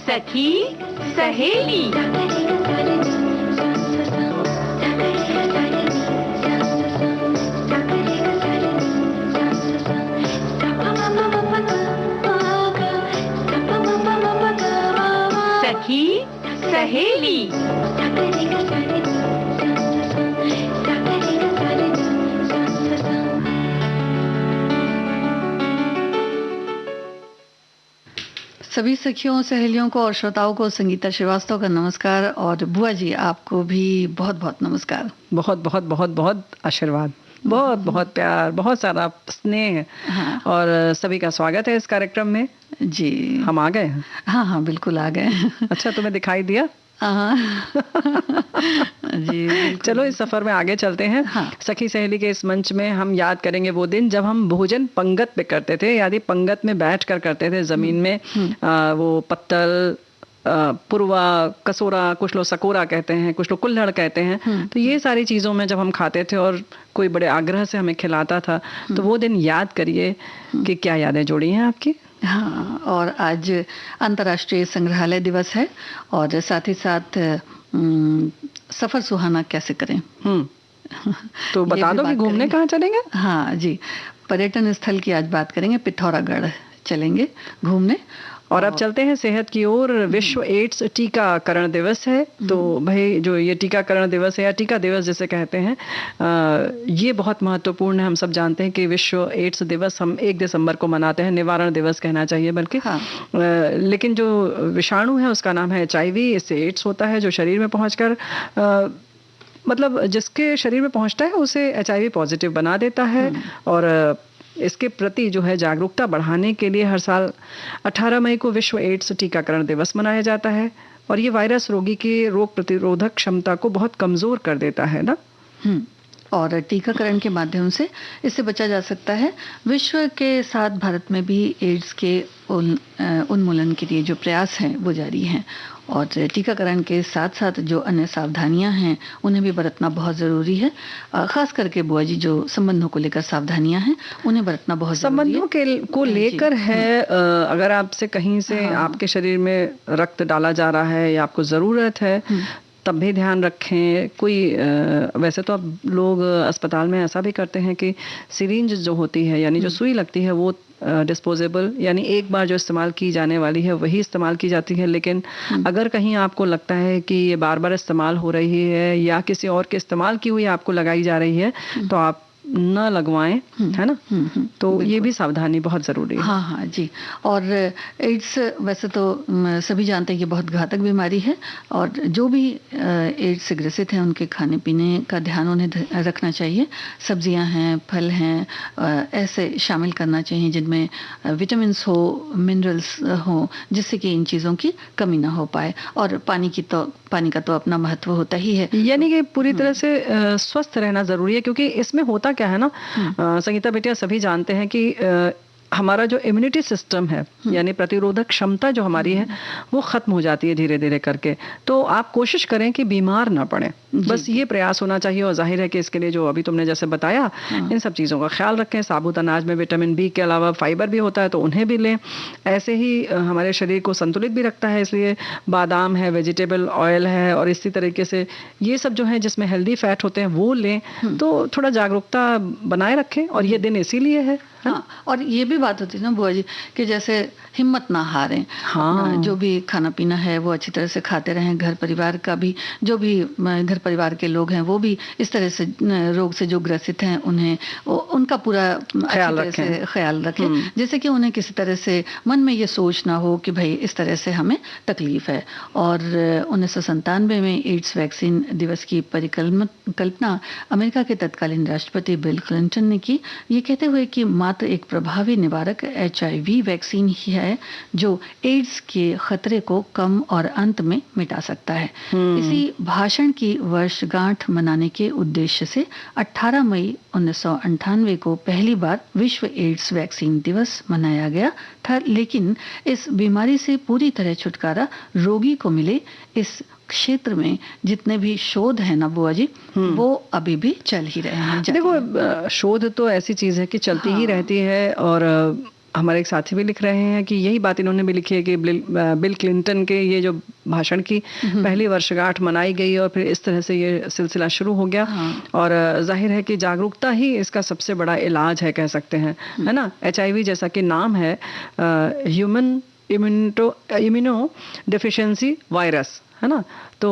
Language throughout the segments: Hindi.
सखी सहेली। सखी सहेली। सभी सखियों, सहेलियों को और श्रोताओं को संगीता श्रीवास्तव का नमस्कार, और बुआ जी आपको भी बहुत बहुत नमस्कार। बहुत बहुत बहुत बहुत आशीर्वाद, बहुत बहुत प्यार, बहुत सारा स्नेह। हाँ। और सभी का स्वागत है इस कार्यक्रम में। जी हम आ गए हैं। हाँ हाँ बिल्कुल आ गए। अच्छा, तुम्हें दिखाई दिया? हाँ जी। चलो इस सफर में आगे चलते हैं। हाँ। सखी सहेली के इस मंच में हम याद करेंगे वो दिन जब हम भोजन पंगत पे करते थे, यानी पंगत में बैठ कर करते थे जमीन में। वो पत्तल, पुरवा, कसोरा, कुछ लोग सकोरा कहते हैं, कुछ लोग कुल्हड़ कहते हैं। तो ये सारी चीज़ों में जब हम खाते थे और कोई बड़े आग्रह से हमें खिलाता था, तो वो दिन याद करिए कि क्या यादें जुड़ी हैं आपकी। हाँ, और आज अंतर्राष्ट्रीय संग्रहालय दिवस है, और साथ ही साथ सफर सुहाना कैसे करें। तो बता दो कि घूमने कहाँ चलेंगे। हाँ जी, पर्यटन स्थल की आज बात करेंगे। पिथौरागढ़ चलेंगे घूमने। और अब चलते हैं सेहत की ओर। विश्व एड्स टीकाकरण दिवस है। तो भाई जो ये टीकाकरण दिवस है या टीका दिवस जिसे कहते हैं, ये बहुत महत्वपूर्ण है। हम सब जानते हैं कि विश्व एड्स दिवस हम 1 दिसंबर को मनाते हैं, निवारण दिवस कहना चाहिए बल्कि। हाँ। लेकिन जो विषाणु है उसका नाम है HIV। इससे एड्स होता है, जो शरीर में पहुंचकर मतलब जिसके शरीर में पहुंचता है उसे HIV पॉजिटिव बना देता है। और इसके प्रति जो है जागरूकता बढ़ाने के लिए हर साल 18 मई को विश्व एड्स टीकाकरण दिवस मनाया जाता है। और ये वायरस रोगी की रोग प्रतिरोधक क्षमता को बहुत कमजोर कर देता है ना। और टीकाकरण के माध्यम से इससे बचा जा सकता है। विश्व के साथ भारत में भी एड्स के उन्मूलन के लिए जो प्रयास हैं वो जारी हैं। और टीकाकरण के साथ साथ जो अन्य सावधानियां हैं उन्हें भी बरतना बहुत ज़रूरी है। खास करके बुआ जी जो संबंधों को लेकर सावधानियां हैं उन्हें बरतना बहुत ज़रूरी है। संबंधों को लेकर है, अगर आपसे कहीं से आपके शरीर में रक्त डाला जा रहा है या आपको ज़रूरत है तब भी ध्यान रखें। कोई वैसे तो अब लोग अस्पताल में ऐसा भी करते हैं कि सिरिंज जो होती है यानी जो सुई लगती है वो डिस्पोजेबल यानी एक बार जो इस्तेमाल की जाने वाली है वही इस्तेमाल की जाती है। लेकिन अगर कहीं आपको लगता है कि ये बार बार इस्तेमाल हो रही है या किसी और के इस्तेमाल की हुई आपको लगाई जा रही है तो आप न लगवाएं, है ना। तो ये भी सावधानी बहुत ज़रूरी है। हाँ हाँ जी। और एड्स वैसे तो सभी जानते हैं कि बहुत घातक बीमारी है, और जो भी एड्स से ग्रसित हैं उनके खाने पीने का ध्यान उन्हें रखना चाहिए। सब्जियां हैं, फल हैं, ऐसे शामिल करना चाहिए जिनमें विटामिन्स हो, मिनरल्स हो, जिससे कि इन चीज़ों की कमी ना हो पाए। और पानी का तो अपना महत्व होता ही है, यानी कि पूरी तरह से स्वस्थ रहना ज़रूरी है। क्योंकि इसमें होता क्या है ना, संगीता बेटिया, सभी जानते हैं कि हमारा जो इम्यूनिटी सिस्टम है यानी प्रतिरोधक क्षमता जो हमारी है वो खत्म हो जाती है धीरे धीरे करके। तो आप कोशिश करें कि बीमार ना पड़े, बस ये प्रयास होना चाहिए। और जाहिर है कि इसके लिए जो अभी तुमने जैसे बताया इन सब चीज़ों का ख्याल रखें। साबुत अनाज में विटामिन B के अलावा फाइबर भी होता है तो उन्हें भी लें। ऐसे ही हमारे शरीर को संतुलित भी रखता है, इसलिए बादाम है, वेजिटेबल ऑयल है, और इसी तरीके से ये सब जो है जिसमें हेल्दी फैट होते हैं वो लें। तो थोड़ा जागरूकता बनाए रखें, और ये दिन इसीलिए है। हाँ, और ये भी बात होती है ना बुआ जी कि जैसे हिम्मत ना हारें। हाँ। जो भी खाना पीना है वो अच्छी तरह से खाते रहें। घर परिवार का भी, जो भी घर परिवार के लोग हैं वो भी इस तरह से रोग से जो ग्रसित हैं उन्हें उनका पूरा अच्छी तरह से ख्याल रखें, जैसे कि उन्हें किसी तरह से मन में ये सोच ना हो कि भाई इस तरह से हमें तकलीफ है। और 1997 में एड्स वैक्सीन दिवस की परिकल्पना अमेरिका के तत्कालीन राष्ट्रपति बिल क्लिंटन ने की, ये कहते हुए कि मात्र एक प्रभावी निवारक HIV वैक्सीन ही है जो एड्स के खतरे को कम और अंत में मिटा सकता है। इसी भाषण की वर्षगांठ मनाने के उद्देश्य से 18 मई 1998 को पहली बार विश्व एड्स वैक्सीन दिवस मनाया गया था। लेकिन इस बीमारी से पूरी तरह छुटकारा रोगी को मिले, इस क्षेत्र में जितने भी शोध है ना बुआ जी, वो अभी भी चल ही रहे हैं। देखो, शोध तो ऐसी चीज है कि चलती ही रहती है। और हमारे एक साथी भी लिख रहे हैं कि यही बात इन्होंने भी लिखी है कि बिल क्लिंटन के ये जो भाषण की पहली वर्षगांठ मनाई गई और फिर इस तरह से ये सिलसिला शुरू हो गया। और जाहिर है कि जागरूकता ही इसका सबसे बड़ा इलाज है, कह सकते हैं, है ना। HIV जैसा कि नाम है, ह्यूमन इम्यूनो डेफिशिएंसी वायरस, है ना। तो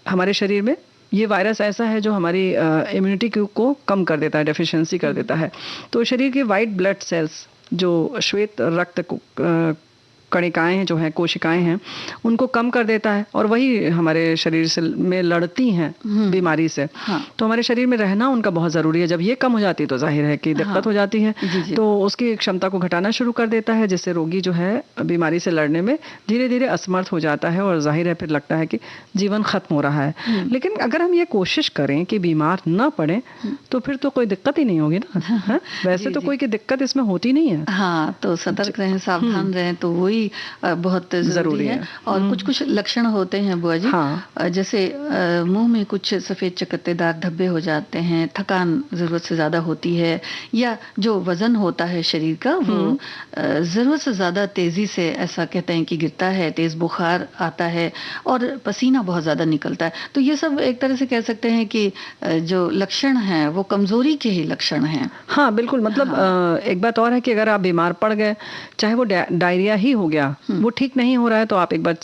हमारे शरीर में ये वायरस ऐसा है जो हमारी इम्यूनिटी को कम कर देता है, डेफिशिएंसी कर देता है। तो शरीर के वाइट ब्लड सेल्स, जो श्वेत रक्त कणिकाएं हैं, जो हैं कोशिकाएं हैं, उनको कम कर देता है और वही हमारे शरीर से में लड़ती हैं बीमारी से। तो हमारे शरीर में रहना उनका बहुत ज़रूरी है। जब ये कम हो जाती है तो जाहिर है कि दिक्कत हो जाती है। तो उसकी क्षमता को घटाना शुरू कर देता है, जिससे रोगी जो है बीमारी से लड़ने में धीरे धीरे असमर्थ हो जाता है और जाहिर है फिर लगता है कि जीवन खत्म हो रहा है। लेकिन अगर हम ये कोशिश करें कि बीमार न पड़े तो फिर तो कोई दिक्कत ही नहीं होगी ना। वैसे तो कोई की दिक्कत इसमें होती नहीं है। हाँ, तो सतर्क रहें, सावधान रहें, तो वही बहुत जरूरी है। और कुछ कुछ लक्षण होते हैं बुआ जी, जैसे मुंह में कुछ सफेद चकत्तेदार धब्बे हो जाते हैं, थकान जरूरत से ज्यादा होती है, या जो वजन होता है शरीर का वो जरूरत से ज्यादा तेजी से, ऐसा कहते हैं कि गिरता है, तेज बुखार आता है और पसीना बहुत ज्यादा निकलता है। तो ये सब एक तरह से कह सकते हैं कि जो लक्षण हैं वो कमजोरी के ही लक्षण हैं। हाँ बिल्कुल, मतलब एक बात और है कि अगर आप बीमार पड़ गए, चाहे वो डायरिया ही हो गया, वो ठीक नहीं हो रहा है, तो आप एक बार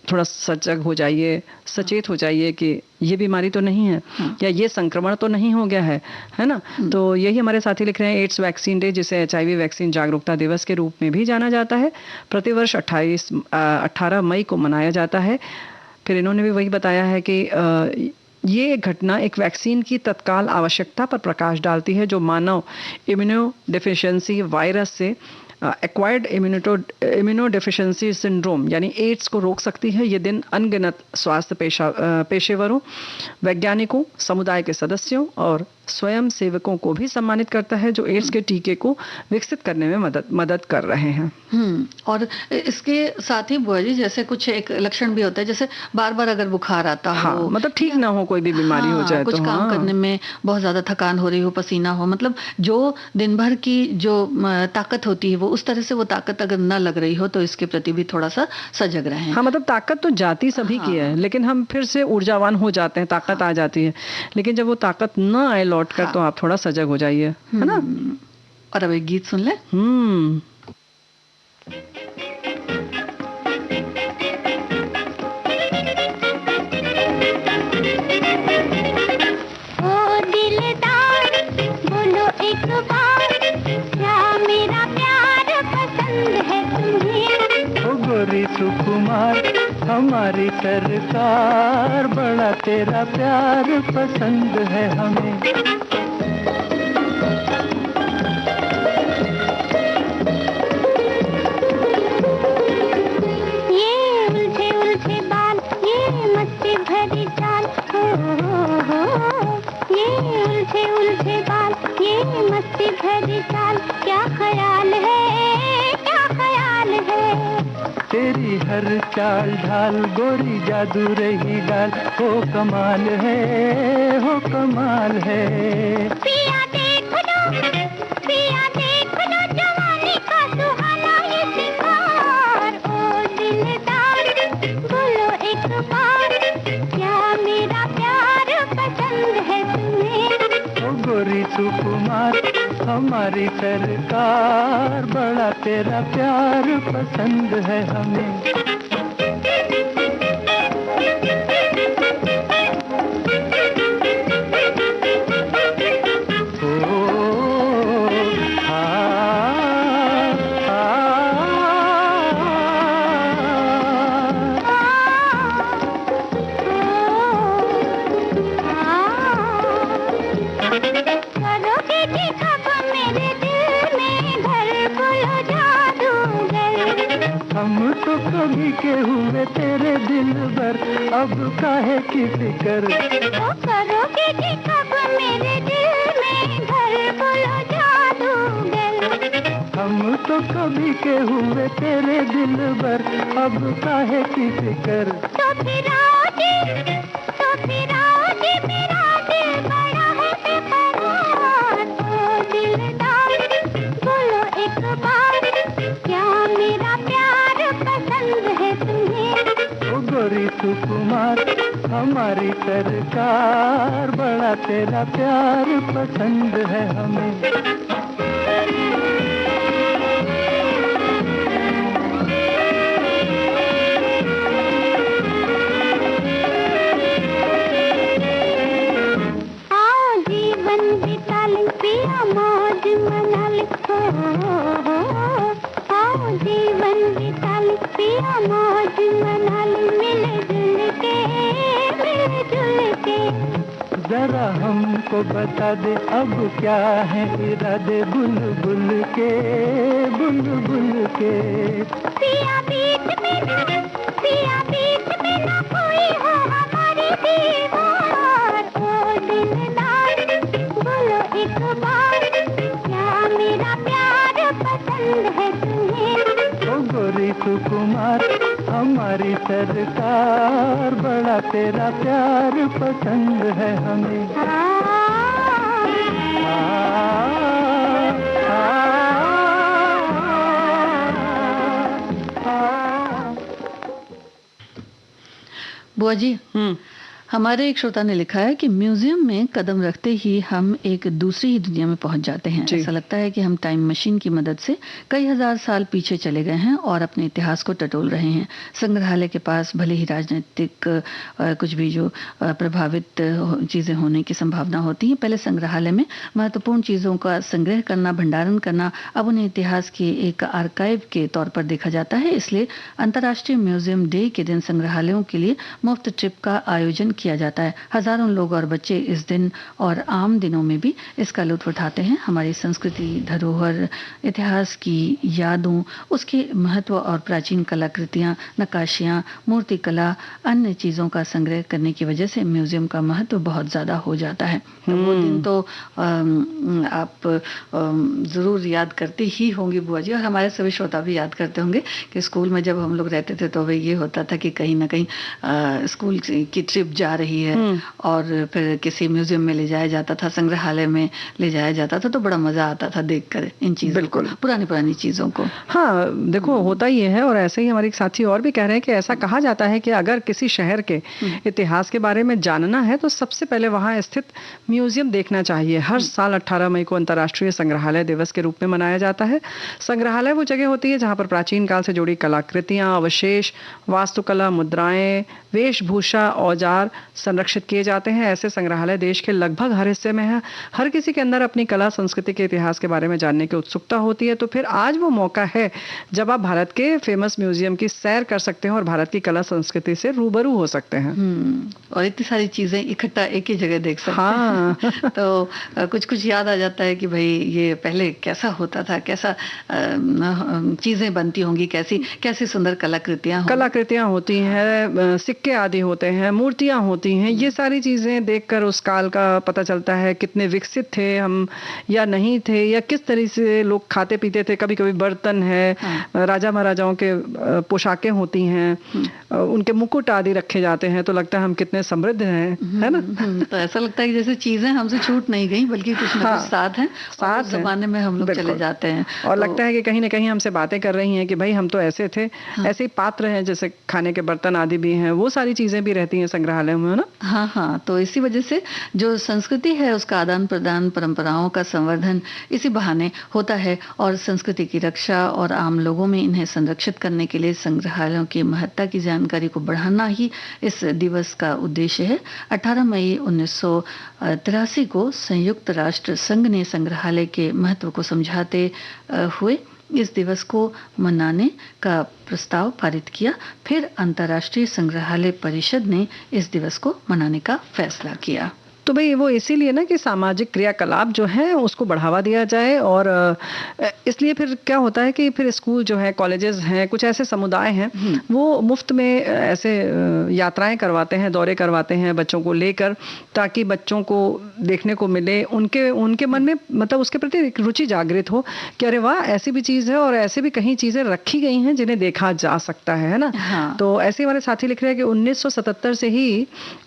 थोड़ा सजग हो जाइए, सचेत हो जाइए कि ये बीमारी तो नहीं है या ये संक्रमण तो नहीं हो गया है ना। तो यही हमारे साथी लिख रहे हैं। एड्स वैक्सीन डे, जिसे HIV वैक्सीन जागरूकता दिवस के रूप में भी जाना जाता है, प्रतिवर्ष 18 मई को मनाया जाता है। फिर इन्होंने भी वही बताया है कि ये घटना एक वैक्सीन की तत्काल आवश्यकता पर प्रकाश डालती है, जो मानव इम्यूनो डेफिशिएंसी वायरस से एक्वायर्ड इम्यूनो डेफिशिएंसी सिंड्रोम यानी एड्स को रोक सकती है। ये दिन अनगिनत स्वास्थ्य पेशेवरों, वैज्ञानिकों, समुदाय के सदस्यों और स्वयं सेवकों को भी सम्मानित करता है, जो एड्स के टीके को विकसित करने में मदद कर रहे हैं। और इसके साथ ही बुआ जी, जैसे कुछ एक लक्षण भी होता है, जैसे बार बार अगर बुखार आता हो, मतलब ठीक ना हो, कोई भी बीमारी हो जाए, कुछ काम करने में बहुत ज्यादा थकान हो रही हो, पसीना हो, मतलब जो दिन भर की जो ताकत होती है वो उस तरह से वो ताकत अगर न लग रही हो, तो इसके प्रति भी थोड़ा सा सजग रहें। हाँ, मतलब ताकत तो जाती सभी की है, लेकिन हम फिर से ऊर्जावान हो जाते हैं, ताकत आ जाती है। लेकिन जब वो ताकत न आए लौट कर, तो आप थोड़ा सजग हो जाइए, है ना। और अब एक गीत सुन ले। ओ दिलदार बोलो एक बार, क्या मेरा प्यार पसंद है तुम्हें? ओ गोरी सुकुमार हमारी सरकार, बड़ा तेरा प्यार पसंद है हमें। मस्ती भरी चाल, क्या ख्याल है, क्या ख्याल है? तेरी हर चाल ढाल गोरी जादू रही डाल, हो कमाल है, हो कमाल है। पिया देख लो जवानी का सुहाना ये सिंगार। ओ दिलदार बोलो एक बार, क्या मेरा प्यार पसंद है तुम्हें? ओ गोरी सुकुमार हमारी सरकार, बड़ा तेरा प्यार पसंद है हमें। कभी के हुए तेरे दिल भर, अब काहे की फिकर? तो करोगे कि कब मेरे दिल में घर, बोलो जादूगर। हम तो कभी के हुए तेरे दिल भर, अब काहे की फिकर? तो फिर आओ हमारी सरकार, बड़ा तेरा प्यार पसंद है हमें। पिया मौज मना ले, आओ जीवन बिता ले, पिया मौज मना ले, मिल जुल के। जरा हमको बता दे अब क्या है इरादे, बुलबुल के, बुलबुल के। पिया बीच में ना कोई हो हमारी दीवार, ओ दिलदार बोलो एक बार, क्या मेरा प्यार पसंद है तुम्हें? ओ गोरी सुकुमार, हमारी सरकार, बड़ा तेरा प्यार पसंद है हमें। बुआ जी, हमारे एक श्रोता ने लिखा है कि म्यूजियम में कदम रखते ही हम एक दूसरी ही दुनिया में पहुंच जाते हैं। ऐसा लगता है कि हम टाइम मशीन की मदद से कई हजार साल पीछे चले गए हैं और अपने इतिहास को टटोल रहे हैं। संग्रहालय के पास भले ही राजनीतिक कुछ भी जो प्रभावित चीजें होने की संभावना होती है, पहले संग्रहालय में महत्वपूर्ण चीजों का संग्रह करना, भंडारण करना, अब उन्हें इतिहास के एक आर्काइव के तौर पर देखा जाता है। इसलिए अंतर्राष्ट्रीय म्यूजियम डे के दिन संग्रहालयों के लिए मुफ्त ट्रिप का आयोजन किया जाता है। हजारों लोग और बच्चे इस दिन और आम दिनों में भी इसका लुत्फ उठाते हैं। हमारी संस्कृति, धरोहर, इतिहास की यादों, उसके महत्व और प्राचीन कलाकृतियां, नक्काशियां, मूर्ति कला, अन्य चीजों का संग्रह करने की वजह से म्यूजियम का महत्व बहुत ज्यादा हो जाता है। तो वो दिन तो आप जरूर याद करती ही होंगी बुआ जी, और हमारे सभी श्रोता भी याद करते होंगे कि स्कूल में जब हम लोग रहते थे तो ये होता था कि कहीं ना कहीं स्कूल की ट्रिप जा रही है और फिर किसी म्यूजियम में ले जाया जाता था, संग्रहालय में ले जाया जाता था, तो बड़ा मजा आता था देखकर इन चीजों को, पुरानी चीजों को। हाँ, देखो होता ही है। और ऐसे ही हमारे एक साथी और भी कह रहे हैं कि ऐसा कहा जाता है कि अगर किसी शहर के इतिहास के बारे में जानना है तो सबसे पहले वहां स्थित म्यूजियम देखना चाहिए। हर साल 18 मई को अंतर्राष्ट्रीय संग्रहालय दिवस के रूप में मनाया जाता है। संग्रहालय वो जगह होती है जहां पर प्राचीन काल से जुड़ी कलाकृतियां, अवशेष, वास्तुकला, मुद्राएं, वेशभूषा, औजार संरक्षित किए जाते हैं। ऐसे संग्रहालय देश के लगभग हर हिस्से में है। हर किसी के अंदर अपनी कला, संस्कृति के इतिहास के बारे में जानने की उत्सुकता होती है। तो फिर आज वो मौका है जब आप भारत के फेमस म्यूजियम की सैर कर सकते हैं और भारत की कला संस्कृति से रूबरू हो सकते हैं। और इतनी सारी चीजें इकट्ठा एक ही जगह देख सकते हैं। तो कुछ याद आ जाता है कि भाई ये पहले कैसा होता था, कैसा चीजें बनती होंगी, कैसी सुंदर कलाकृतियां होती हैं, सिक्के आदि होते हैं, मूर्तियां होती हैं। ये सारी चीजें देखकर उस काल का पता चलता है कितने विकसित थे हम या नहीं थे, या किस तरह से लोग खाते पीते थे। कभी कभी बर्तन है, राजा महाराजाओं के पोशाकें होती हैं, उनके मुकुट आदि रखे जाते हैं, तो लगता है हम कितने समृद्ध हैं, है ना। तो ऐसा लगता है कि जैसे चीजें हमसे छूट नहीं गई, बल्कि कुछ ना कुछ साथ हैं, साथ जमाने में हम लोग चले जाते हैं। और लगता है कि कहीं ना कहीं हमसे बातें कर रही हैं कि भाई हम तो ऐसे थे। ऐसे ही पात्र हैं, जैसे खाने के बर्तन आदि भी हैं, वो सारी चीजें भी रहती हैं संग्रहालय में, ना। हाँ, तो इसी वजह से जो संस्कृति है उसका आदान प्रदान, परंपराओं का संवर्धन इसी बहाने होता है। और संस्कृति की रक्षा और आम लोगों में इन्हें संरक्षित करने के लिए संग्रहालयों की महत्ता की जानकारी को बढ़ाना ही इस दिवस का उद्देश्य है। 18 मई 1983 को संयुक्त राष्ट्र संघ ने संग्रहालय के महत्व को समझाते हुए इस दिवस को मनाने का प्रस्ताव पारित किया। फिर अंतर्राष्ट्रीय संग्रहालय परिषद ने इस दिवस को मनाने का फैसला किया। तो भाई वो इसीलिए ना कि सामाजिक क्रियाकलाप जो है उसको बढ़ावा दिया जाए। और इसलिए फिर क्या होता है कि फिर स्कूल जो है, कॉलेजेस हैं, कुछ ऐसे समुदाय हैं, वो मुफ्त में ऐसे यात्राएं करवाते हैं, दौरे करवाते हैं बच्चों को लेकर, ताकि बच्चों को देखने को मिले, उनके मन में मतलब उसके प्रति एक रुचि जागृत हो कि अरे वाह, ऐसी भी चीज़ है और ऐसे भी कहीं चीज़ें रखी गई हैं जिन्हें देखा जा सकता है ना। तो ऐसे हमारे साथी लिख रहे हैं कि 1977 से ही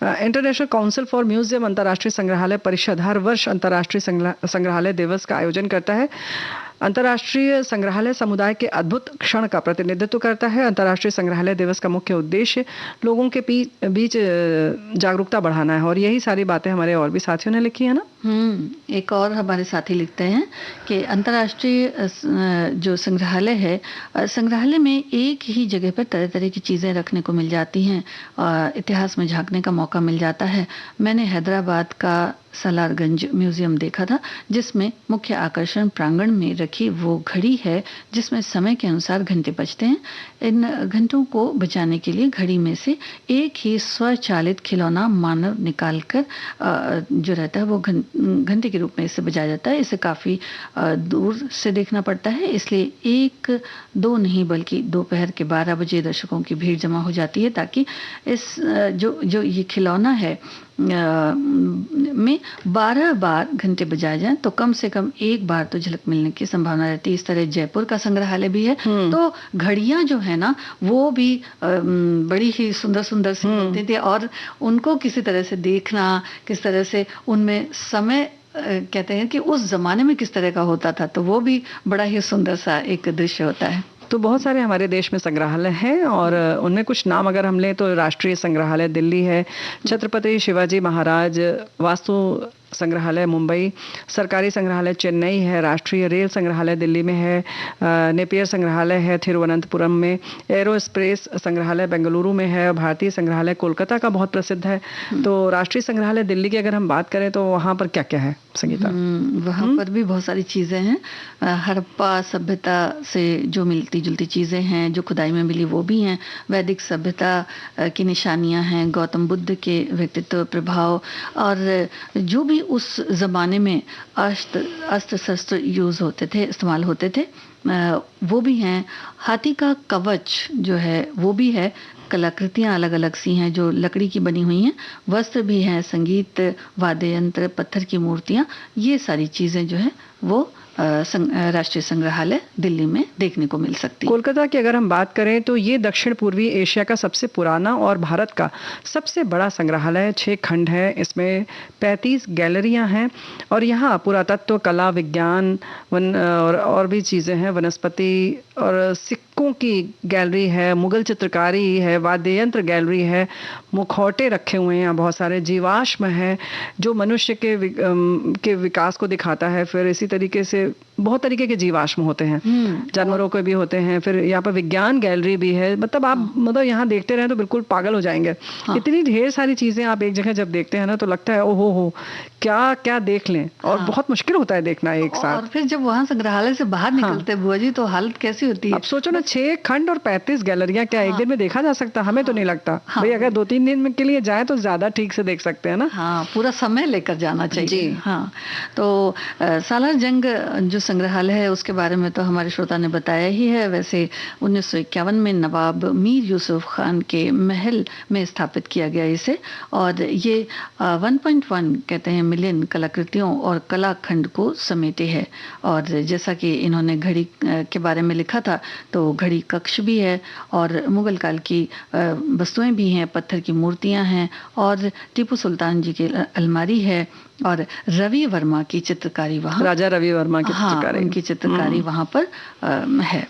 इंटरनेशनल काउंसिल फॉर म्यूजियम, अंतर्राष्ट्रीय संग्रहालय परिषद हर वर्ष अंतर्राष्ट्रीय संग्रहालय दिवस का आयोजन करता है। अंतर्राष्ट्रीय संग्रहालय समुदाय के अद्भुत क्षण का प्रतिनिधित्व करता है। अंतर्राष्ट्रीय संग्रहालय दिवस का मुख्य उद्देश्य लोगों के बीच जागरूकता बढ़ाना है, और यही सारी बातें हमारे और भी साथियों ने लिखी है ना। एक और हमारे साथी लिखते हैं कि अंतर्राष्ट्रीय जो संग्रहालय है, संग्रहालय में एक ही जगह पर तरह तरह की चीज़ें रखने को मिल जाती हैं, इतिहास में झांकने का मौका मिल जाता है। मैंने हैदराबाद का सालारगंज म्यूजियम देखा था, जिसमें मुख्य आकर्षण प्रांगण में रखी वो घड़ी है जिसमें समय के अनुसार घंटे बजते हैं। इन घंटों को बजाने के लिए घड़ी में से एक ही स्वचालित खिलौना मानव निकालकर जो रहता है वो घंटे के रूप में इसे बजाया जाता है। इसे काफ़ी दूर से देखना पड़ता है, इसलिए एक दो नहीं बल्कि दोपहर के 12 बजे दर्शकों की भीड़ जमा हो जाती है, ताकि इस जो ये खिलौना है में 12 बार घंटे बजाए जाएं तो कम से कम एक बार तो झलक मिलने की संभावना रहती है। इस तरह जयपुर का संग्रहालय भी है, तो घड़ियां जो है ना वो भी बड़ी ही सुंदर सुंदर सी होती थी, और उनको किसी तरह से देखना, किस तरह से उनमें समय कहते हैं कि उस जमाने में किस तरह का होता था, तो वो भी बड़ा ही सुंदर सा एक दृश्य होता है। तो बहुत सारे हमारे देश में संग्रहालय हैं, और उनमें कुछ नाम अगर हम लें तो राष्ट्रीय संग्रहालय दिल्ली है, छत्रपति शिवाजी महाराज वास्तु संग्रहालय मुंबई, सरकारी संग्रहालय चेन्नई है, राष्ट्रीय रेल संग्रहालय दिल्ली में है, नेपियर संग्रहालय है थिरुवनंतपुरम में, एरोस्पेस संग्रहालय बेंगलुरु में है, भारतीय संग्रहालय कोलकाता का बहुत प्रसिद्ध है। तो राष्ट्रीय संग्रहालय दिल्ली की अगर हम बात करें तो वहाँ पर क्या क्या है संगीता? वहाँ पर भी बहुत सारी चीज़ें हैं। हड़प्पा सभ्यता से जो मिलती जुलती चीज़ें हैं, जो खुदाई में मिली वो भी हैं। वैदिक सभ्यता की निशानियाँ हैं, गौतम बुद्ध के व्यक्तित्व प्रभाव, और जो भी उस ज़माने में अस्त्र शस्त्र यूज़ होते थे, इस्तेमाल होते थे, वो भी हैं। हाथी का कवच जो है वो भी है। कलाकृतियाँ अलग अलग सी हैं जो लकड़ी की बनी हुई हैं, वस्त्र भी हैं, संगीत, वाद्य यंत्र, पत्थर की मूर्तियाँ, ये सारी चीज़ें जो है वो राष्ट्रीय संग्रहालय दिल्ली में देखने को मिल सकती है। कोलकाता की अगर हम बात करें तो ये दक्षिण पूर्वी एशिया का सबसे पुराना और भारत का सबसे बड़ा संग्रहालय 6 खंड है। इसमें 35 गैलरियां हैं, और यहाँ पुरातत्व, कला, विज्ञान, और भी चीज़ें हैं, वनस्पति और सिक्कों की गैलरी है, मुगल चित्रकारी है, वाद्य यंत्र गैलरी है, मुखौटे रखे हुए हैं यहाँ बहुत सारे, जीवाश्म है जो मनुष्य के विकास को दिखाता है। फिर इसी तरीके से बहुत तरीके के जीवाश्म होते हैं, जानवरों के भी होते हैं। फिर यहाँ पर विज्ञान गैलरी भी है। मतलब आप यहाँ देखते रहे तो बिल्कुल पागल हो जाएंगे। इतनी ढेर सारी चीजें आप एक जगह जब देखते हैं ना तो लगता है ओहो हो, क्या क्या देख लें, और बहुत मुश्किल होता है देखना एक साथ। और फिर जब वहाँ संग्रहालय से बाहर निकलते बुआ जी तो हालत कैसी होती है। अब सोचो ना, 6 खंड और 35 गैलरियां, क्या एक दिन में देखा जा सकता? हमें तो नहीं लगता। भाई अगर 2-3 दिन के लिए जाए तो ज्यादा ठीक से देख सकते हैं ना। हाँ, पूरा समय लेकर जाना चाहिए जी। हाँ, तो सालार जंग जो संग्रहालय है उसके बारे में तो हमारे श्रोता ने बताया ही है। वैसे 1951 में नवाब मीर यूसुफ खान के महल में स्थापित किया गया इसे, और ये 1.1 कहते हैं मिलियन कलाकृतियों और कलाखंड को समेटे है। और जैसा कि इन्होंने घड़ी के बारे में लिखा था तो घड़ी कक्ष भी है, और मुगल काल की वस्तुएं भी हैं, पत्थर की मूर्तियां हैं, और टीपू सुल्तान जी की अलमारी है, और रवि वर्मा की चित्रकारी वहाँ, राजा रवि वर्मा की चित्रकारी, उनकी चित्रकारी वहाँ पर है।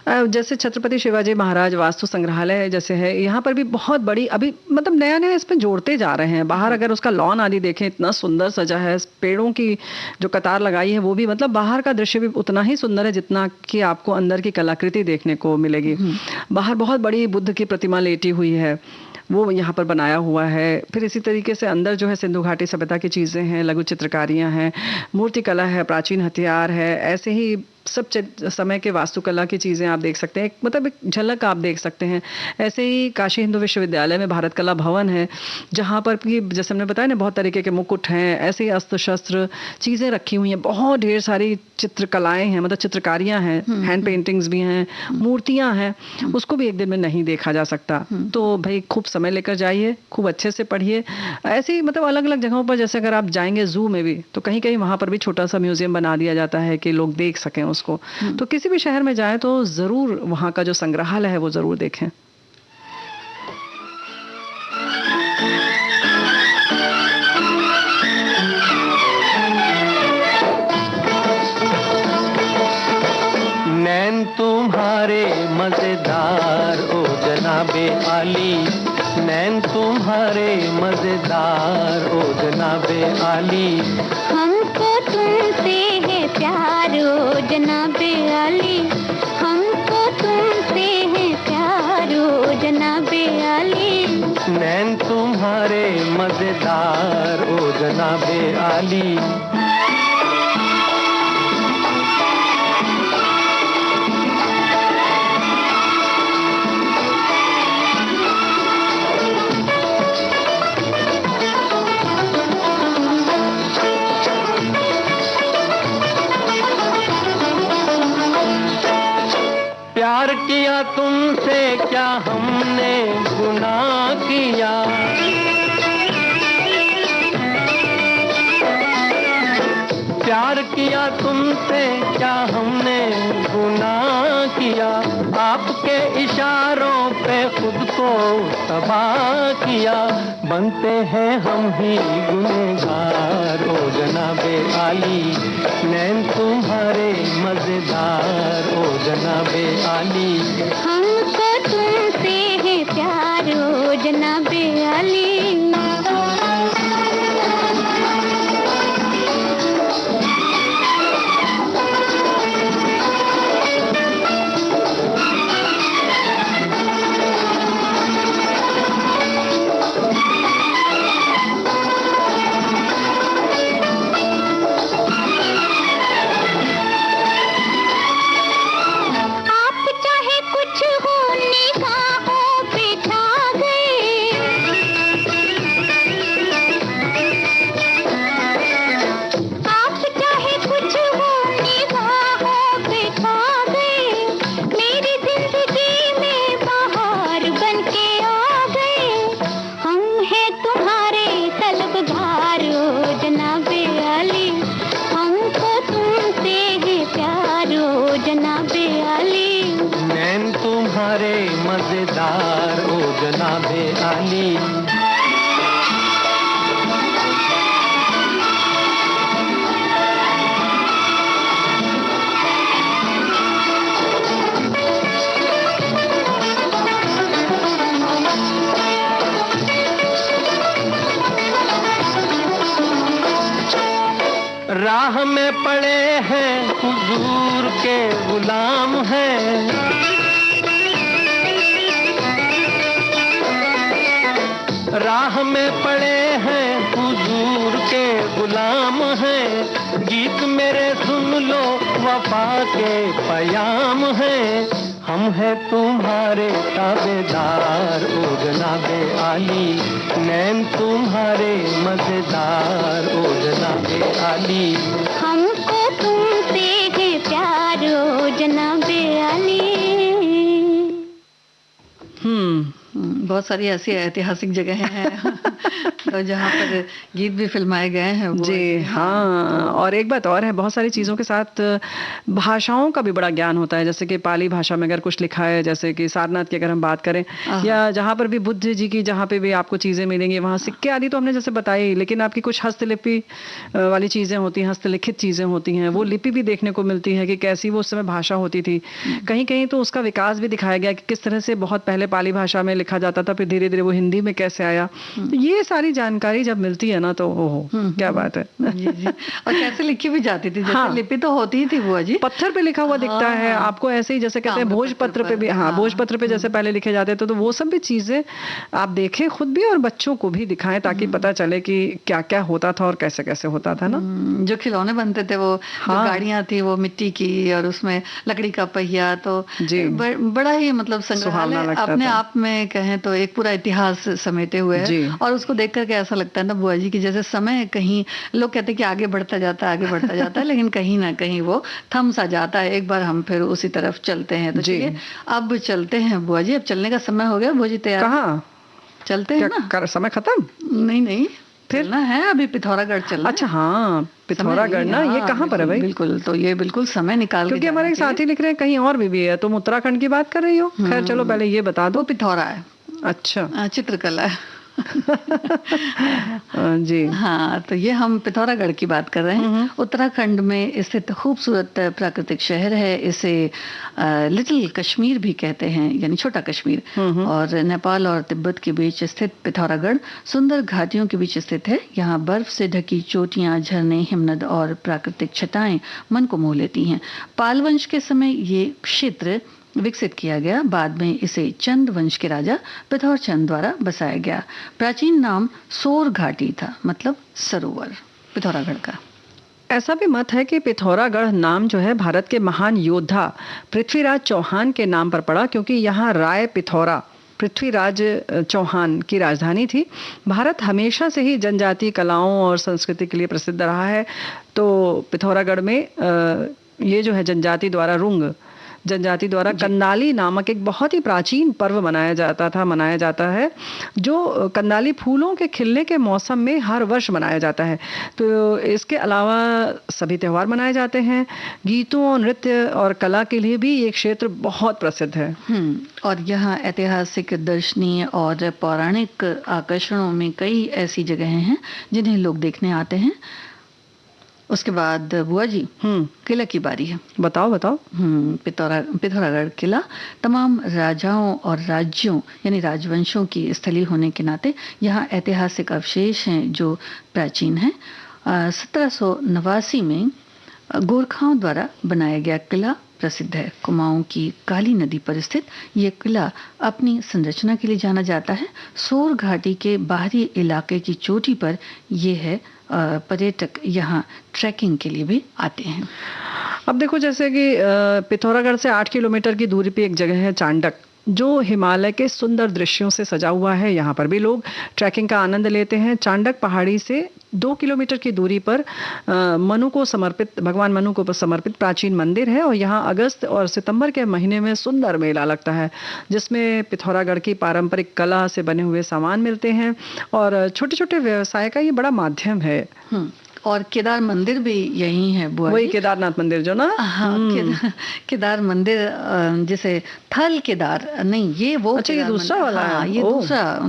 जैसे छत्रपति शिवाजी महाराज वास्तु संग्रहालय जैसे है, यहाँ पर भी बहुत बड़ी, अभी मतलब नया नया इसमें जोड़ते जा रहे हैं। बाहर अगर उसका लॉन आदि देखें, इतना सुंदर सजा है, पेड़ों की जो कतार लगाई है वो भी, मतलब बाहर का दृश्य भी उतना ही सुंदर है जितना कि आपको अंदर की कलाकृति देखने को मिलेगी। बाहर बहुत बड़ी बुद्ध की प्रतिमा लेटी हुई है, वो यहाँ पर बनाया हुआ है। फिर इसी तरीके से अंदर जो है सिंधु घाटी सभ्यता की चीज़ें हैं, लघु चित्रकारियाँ हैं, मूर्ति कला है, प्राचीन हथियार है, ऐसे ही सब समय के वास्तुकला की चीज़ें आप देख सकते हैं। मतलब एक झलक आप देख सकते हैं। ऐसे ही काशी हिंदू विश्वविद्यालय में भारत कला भवन है, जहाँ पर भी जैसे हमने बताया ना बहुत तरीके के मुकुट हैं, ऐसे ही अस्त्र शस्त्र चीज़ें रखी हुई हैं, बहुत ढेर सारी चित्रकलाएं हैं, मतलब चित्रकारियाँ हैं, हैंड पेंटिंग्स भी हैं, मूर्तियाँ हैं, उसको भी एक दिन में नहीं देखा जा सकता। तो भाई खूब समय लेकर जाइए, खूब अच्छे से पढ़िए। ऐसे ही मतलब अलग अलग जगहों पर, जैसे अगर आप जाएंगे जू में भी तो कहीं कहीं वहाँ पर भी छोटा सा म्यूजियम बना दिया जाता है कि लोग देख सकें उसको। तो किसी भी शहर में जाएं तो जरूर वहाँ का जो संग्रहालय है वो जरूर देखें। आली, नैन तुम्हारे मजेदार ओ जनाबे आली। हमको तुमसे है प्यार ओ जनाबे आली, हमको तुमसे है प्यार ओ जनाबे आली। नैन तुम्हारे मजेदार ओ जनाबे आली। प्यार किया तुमसे क्या हमने गुनाह किया, प्यार किया तुमसे क्या हमने गुनाह किया। आपके इशारों पे खुद को तबाह किया, बनते हैं हम ही गुनहगार ओ जनाबे आली। नैन तुम्हारे मजेदार ओ जनाबे आली। हमको तुमसे है प्यार ओ जनाबे आली। मजेदार ओ जनाबे आली। राह में पड़े हैं हुजूर के गुलाम हैं, राह में पड़े हैं हुजूर के गुलाम हैं। गीत मेरे सुन लो वफा के पयाम हैं, हम हैं तुम्हारे ताबेदार ओ जनाबे आली। नैन तुम्हारे मजेदार ओ जनाबे आली। हमको तुमसे है प्यार ओ जनाबे आली। बहुत सारी ऐसी ऐतिहासिक जगह हैं तो जहाँ पर गीत भी फिल्माए गए हैं। जी हाँ, और एक बात और है, बहुत सारी चीज़ों के साथ भाषाओं का भी बड़ा ज्ञान होता है। जैसे कि पाली भाषा में अगर कुछ लिखा है, जैसे कि सारनाथ की अगर हम बात करें, या जहाँ पर भी बुद्ध जी की जहाँ पे भी आपको चीज़ें मिलेंगी, वहाँ सिक्के आदि तो हमने जैसे बताई, लेकिन आपकी कुछ हस्तलिपि वाली चीज़ें होती हैं, हस्तलिखित चीज़ें होती हैं, वो लिपि भी देखने को मिलती है कि कैसी वो उस समय भाषा होती थी। कहीं कहीं तो उसका विकास भी दिखाया गया कि किस तरह से बहुत पहले पाली भाषा में लिखा जाता था, फिर धीरे धीरे वो हिंदी में कैसे आया। तो ये सारी जानकारी जब मिलती है ना तो ओहो क्या बात है। जी जी। और कैसे लिखी भी जाती थी, जैसे लिपि तो होती ही थी बुआ जी, पत्थर पे लिखा हुआ दिखता है आपको, ऐसे ही जैसे कहते हैं भोजपत्र पे भी, हाँ भोजपत्र पे जैसे पहले लिखे जाते थे, तो वो सब भी चीजें आप देखें खुद भी और बच्चों को भी दिखाएं, ताकि पता चले कि क्या क्या होता था और कैसे कैसे होता था ना। जो खिलौने बनते थे, वो गाड़ियां थी वो मिट्टी की और उसमें लकड़ी का पहिया, तो बड़ा ही मतलब संग्रहालय अपने आप में कहें तो एक पूरा इतिहास समेटे हुए है। और उसको देख करके ऐसा लगता है ना बुआ जी कि जैसे समय कहीं, लोग कहते हैं कि आगे बढ़ता जाता है, आगे बढ़ता जाता है, लेकिन कहीं ना कहीं वो थम सा जाता है। एक बार हम फिर उसी तरफ चलते हैं, तो चलिए अब चलते हैं बुआ जी। अब चलने का समय हो गया बुआ जी, तैयार कहाँ चलते हैं ना? समय खत्म? नहीं फिर ना है, अभी पिथौरागढ़ चलना। अच्छा हाँ, पिथौरागढ़ ना, ये कहाँ पर है भाई? बिल्कुल, तो ये बिल्कुल समय निकाल के, क्योंकि हमारे एक साथी लिख रहे हैं कहीं और भी है। तुम उत्तराखंड की बात कर रही हो? खैर चलो पहले ये बता दो। पिथौरा है। अच्छा, चित्रकला है। जी हाँ, तो ये हम पिथौरागढ़ की बात कर रहे हैं। उत्तराखंड में स्थित खूबसूरत प्राकृतिक शहर है। इसे लिटिल कश्मीर भी कहते हैं, यानी छोटा कश्मीर। और नेपाल और तिब्बत के बीच स्थित पिथौरागढ़ सुंदर घाटियों के बीच स्थित है। यहाँ बर्फ से ढकी चोटियां, झरने, हिमनद और प्राकृतिक छटाएं मन को मोह लेती हैं। पाल वंश के समय ये क्षेत्र विकसित किया गया। बाद में इसे चंद वंश के राजा पिथौर चंद द्वारा बसाया गया। प्राचीन नाम सोर घाटी था, मतलब सरोवर, पिथौरागढ़ का। ऐसा भी मत है कि पिथौरागढ़ नाम जो है भारत के महान योद्धा पृथ्वीराज चौहान के नाम पर पड़ा, क्योंकि यहाँ राय पिथौरा पृथ्वीराज चौहान की राजधानी थी। भारत हमेशा से ही जनजातीय कलाओं और संस्कृति के लिए प्रसिद्ध रहा है। तो पिथौरागढ़ में ये जो है जनजाति द्वारा कंदाली नामक एक बहुत ही प्राचीन पर्व मनाया जाता है, जो कंदाली फूलों के खिलने के मौसम में हर वर्ष मनाया जाता है। तो इसके अलावा सभी त्यौहार मनाए जाते हैं। गीतों, नृत्य और कला के लिए भी ये क्षेत्र बहुत प्रसिद्ध है। और यहाँ ऐतिहासिक, दर्शनीय और पौराणिक आकर्षणों में कई ऐसी जगहें हैं जिन्हें लोग देखने आते हैं। उसके बाद बुआ जी, किला की बारी है। बताओ। पिथौरागढ़ किला तमाम राजाओं और राज्यों यानी राजवंशों की स्थली होने के नाते यहाँ ऐतिहासिक अवशेष हैं जो प्राचीन हैं। 1789 में गोरखाओं द्वारा बनाया गया किला प्रसिद्ध है। कुमाऊं की काली नदी पर स्थित यह किला अपनी संरचना के लिए जाना जाता है। सोर घाटी के बाहरी इलाके की चोटी पर यह है। पर्यटक यहाँ ट्रैकिंग के लिए भी आते हैं। अब देखो, जैसे कि पिथौरागढ़ से 8 किलोमीटर की दूरी पे एक जगह है चांडक, जो हिमालय के सुंदर दृश्यों से सजा हुआ है। यहाँ पर भी लोग ट्रैकिंग का आनंद लेते हैं। चांडक पहाड़ी से 2 किलोमीटर की दूरी पर भगवान मनु को समर्पित प्राचीन मंदिर है। और यहाँ अगस्त और सितंबर के महीने में सुंदर मेला लगता है, जिसमें पिथौरागढ़ की पारंपरिक कला से बने हुए सामान मिलते हैं और छोटे छोटे व्यवसाय का ये बड़ा माध्यम है। और केदार मंदिर भी यही है बुआ जी। वही केदारनाथ मंदिर जो ना, हाँ, केदार मंदिर जैसे थल केदार नहीं, ये वो अच्छा, ये दूसरा वाला है। हाँ, ये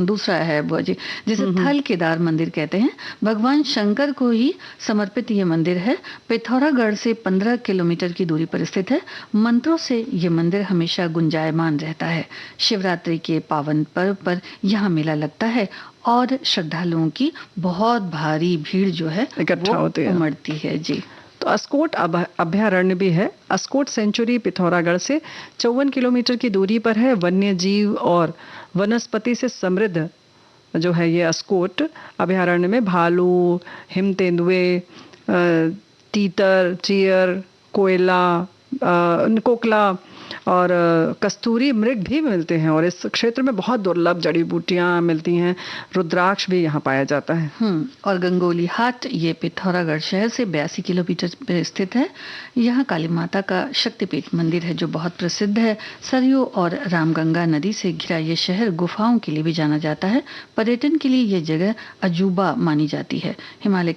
दूसरा है बुआ जी, जिसे थल केदार मंदिर कहते हैं। भगवान शंकर को ही समर्पित ये मंदिर है। पिथौरागढ़ से 15 किलोमीटर की दूरी पर स्थित है। मंत्रों से ये मंदिर हमेशा गुंजायमान रहता है। शिवरात्रि के पावन पर्व पर यहाँ मेला लगता है और श्रद्धालुओं की बहुत भारी भीड़ जो है इकट्ठा होती है, उमड़ती है। जी। तो अस्कोट अभयारण्य भी है। अस्कोट सेंचुरी पिथौरागढ़ से 54 किलोमीटर की दूरी पर है। वन्य जीव और वनस्पति से समृद्ध जो है ये अस्कोट अभयारण्य में भालू, हिम तेंदुए, तीतर, चीयर, कोकला और कस्तूरी मृग भी मिलते हैं। और इस क्षेत्र में बहुत दुर्लभ जड़ी बूटियां मिलती हैं। रुद्राक्ष भी यहाँ पाया जाता है। और गंगोली हाट ये पिथौरागढ़ शहर से 82 किलोमीटर पर स्थित है। यहाँ काली माता का शक्तिपीठ मंदिर है जो बहुत प्रसिद्ध है। सरयू और रामगंगा नदी से घिरा ये शहर गुफाओं के लिए भी जाना जाता है। पर्यटन के लिए ये जगह अजूबा मानी जाती है। हिमालय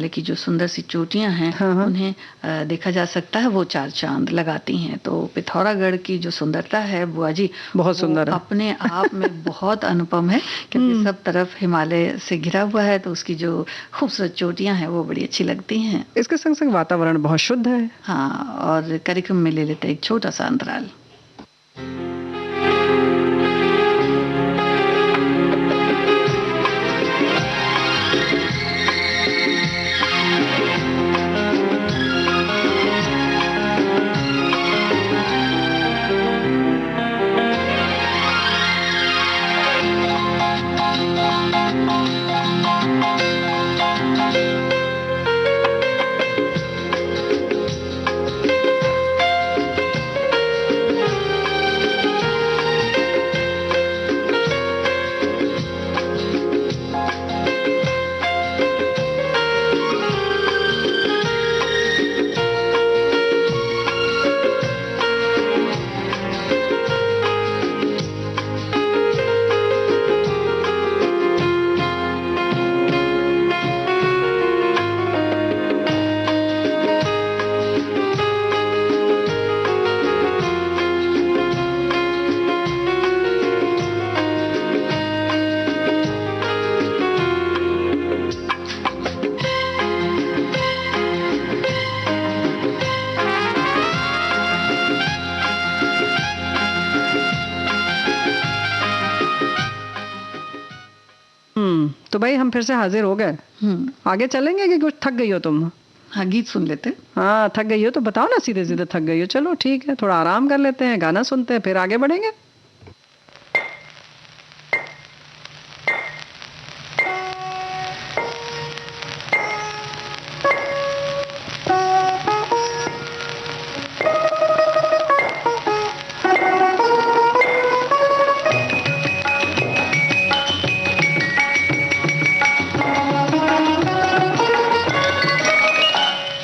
की जो सुंदर सी चोटियां हैं, उन्हें देखा जा सकता है। वो 4 चांद लगाती हैं। तो पिथौरागढ़ की जो सुंदरता है बुआ जी, बहुत सुंदर है, अपने आप में बहुत अनुपम है, क्योंकि सब तरफ हिमालय से घिरा हुआ है। तो उसकी जो खूबसूरत चोटियां हैं वो बड़ी अच्छी लगती हैं। इसके संग संग वातावरण बहुत शुद्ध है। हाँ, और कार्यक्रम में ले लेते हैं एक छोटा सा अंतराल। भाई हम फिर से हाजिर हो गए। आगे चलेंगे कि कुछ थक गई हो तुम? हाँ, गीत सुन लेते। हाँ, थक गई हो तो बताओ ना, सीधे सीधे थक गई हो। चलो ठीक है, थोड़ा आराम कर लेते हैं, गाना सुनते हैं, फिर आगे बढ़ेंगे।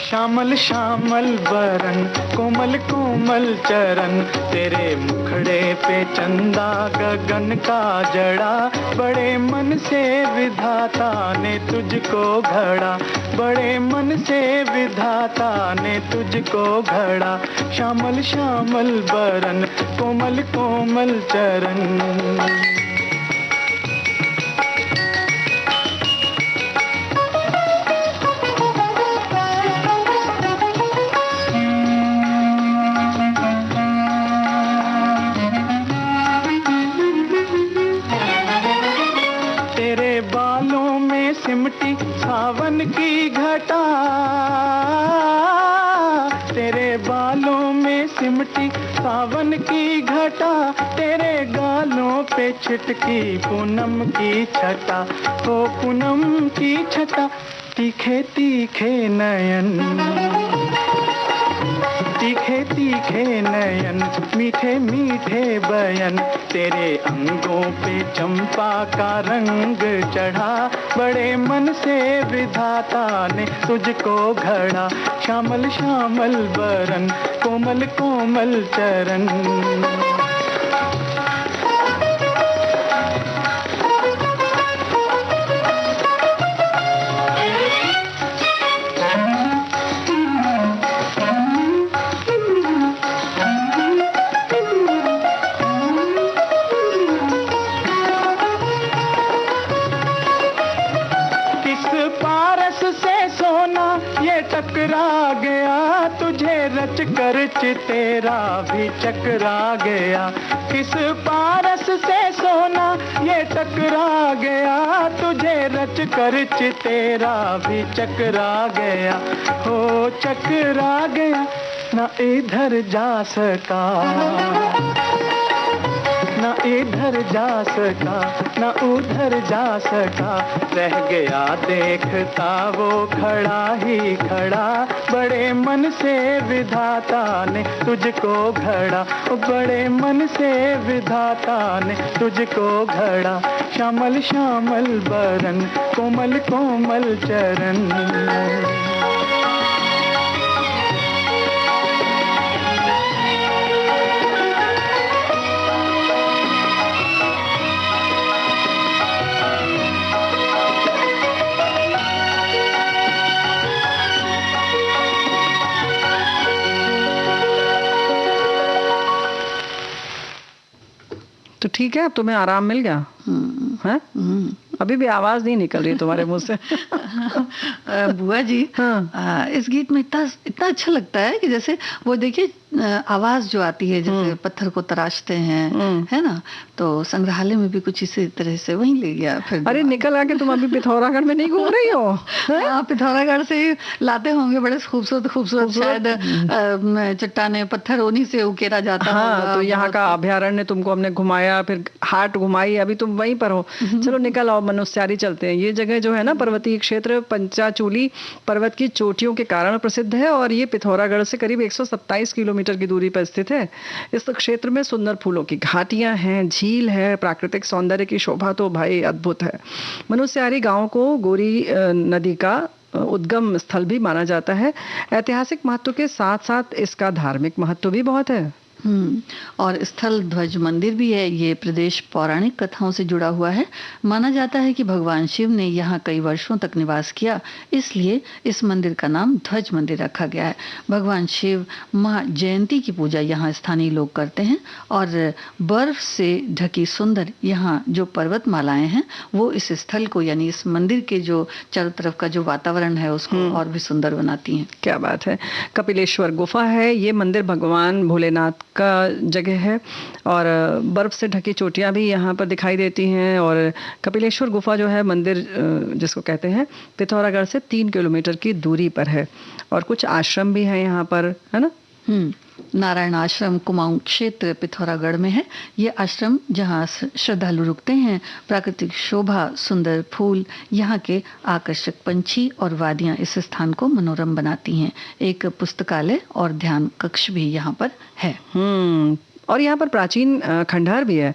श्यामल श्यामल बरन, कोमल कोमल चरण, तेरे मुखड़े पे चंदा गगन का जड़ा, बड़े मन से विधाता ने तुझको घड़ा, बड़े मन से विधाता ने तुझको घड़ा। श्यामल श्यामल बरन, कोमल कोमल चरण। सिमटी सावन की घटा, तेरे बालों में सिमटी सावन की घटा, तेरे गालों पे छिटकी पूनम की छटा, ओ पूनम की छटा। तीखे तीखे नयन, तीखे तीखे नयन, मीठे मीठे बयन, तेरे अंगों पे चंपा का रंग चढ़ा, बड़े मन से विधाता ने तुझको घड़ा। श्यामल श्यामल बरन, कोमल कोमल चरण। टकरा गया तुझे रच कर चितेरा भी चकरा गया, किस पारस से सोना ये टकरा गया, तुझे रच कर चितेरा भी चकरा गया, हो चकरा गया। ना इधर जा सका, ना इधर जा सका, ना उधर जा सका, रह गया देखता वो खड़ा ही खड़ा, बड़े मन से विधाता ने तुझको घड़ा, बड़े मन से विधाता ने तुझको घड़ा। श्यामल श्यामल बरन, कोमल कोमल चरण। तो ठीक है, अब तुम्हें आराम मिल गया है? अभी भी आवाज नहीं निकल रही तुम्हारे मुंह से। बुआ जी, हाँ। इस गीत में इतना इतना अच्छा लगता है कि जैसे वो देखिए आवाज जो आती है, जैसे पत्थर को तराशते हैं, है ना, तो संग्रहालय में भी कुछ इसी तरह से वहीं ले गया फिर। अरे निकल आके तुम अभी पिथौरागढ़ में नहीं घूम रही हो? हाँ, पिथौरागढ़ से ही लाते होंगे, बड़े खूबसूरत खूबसूरत शायद चट्टाने पत्थर उन्हीं से उकेरा जाता है। हाँ, तो यहाँ का अभ्यारण्य तुमको हमने घुमाया, फिर हाट घुमाई, अभी तुम वहीं पर हो। चलो निकल आओ, मनुष्यारी चलते हैं। ये जगह जो है ना, पर्वतीय क्षेत्र पंचाचूली पर्वत की चोटियों के कारण प्रसिद्ध है, और ये पिथौरागढ़ से करीब 127 किलोमीटर की दूरी पर स्थित है। इस क्षेत्र में सुंदर फूलों की घाटियां हैं, झील है, प्राकृतिक सौंदर्य की शोभा तो भाई अद्भुत है। मनुष्यारी गांव को गोरी नदी का उद्गम स्थल भी माना जाता है। ऐतिहासिक महत्व के साथ साथ इसका धार्मिक महत्व भी बहुत है। और स्थल ध्वज मंदिर भी है। ये प्रदेश पौराणिक कथाओं से जुड़ा हुआ है। माना जाता है कि भगवान शिव ने यहाँ कई वर्षों तक निवास किया, इसलिए इस मंदिर का नाम ध्वज मंदिर रखा गया है। भगवान शिव माँ जयंती की पूजा यहाँ स्थानीय लोग करते हैं, और बर्फ से ढकी सुंदर यहाँ जो पर्वतमालाएं हैं वो इस स्थल को, यानी इस मंदिर के जो चारों तरफ का जो वातावरण है उसको और भी सुंदर बनाती हैं। क्या बात है। कपिलेश्वर गुफा है। ये मंदिर भगवान भोलेनाथ का जगह है और बर्फ़ से ढकी चोटियाँ भी यहाँ पर दिखाई देती हैं। और कपिलेश्वर गुफा जो है मंदिर जिसको कहते हैं, पिथौरागढ़ से 3 किलोमीटर की दूरी पर है। और कुछ आश्रम भी हैं यहाँ पर, है ना? नारायण आश्रम कुमाऊं क्षेत्र पिथौरागढ़ में है। ये आश्रम जहाँ श्रद्धालु रुकते हैं। प्राकृतिक शोभा, सुंदर फूल, यहाँ के आकर्षक पंछी और वादियाँ इस स्थान को मनोरम बनाती हैं। एक पुस्तकालय और ध्यान कक्ष भी यहाँ पर है। और यहाँ पर प्राचीन खंडहर भी है,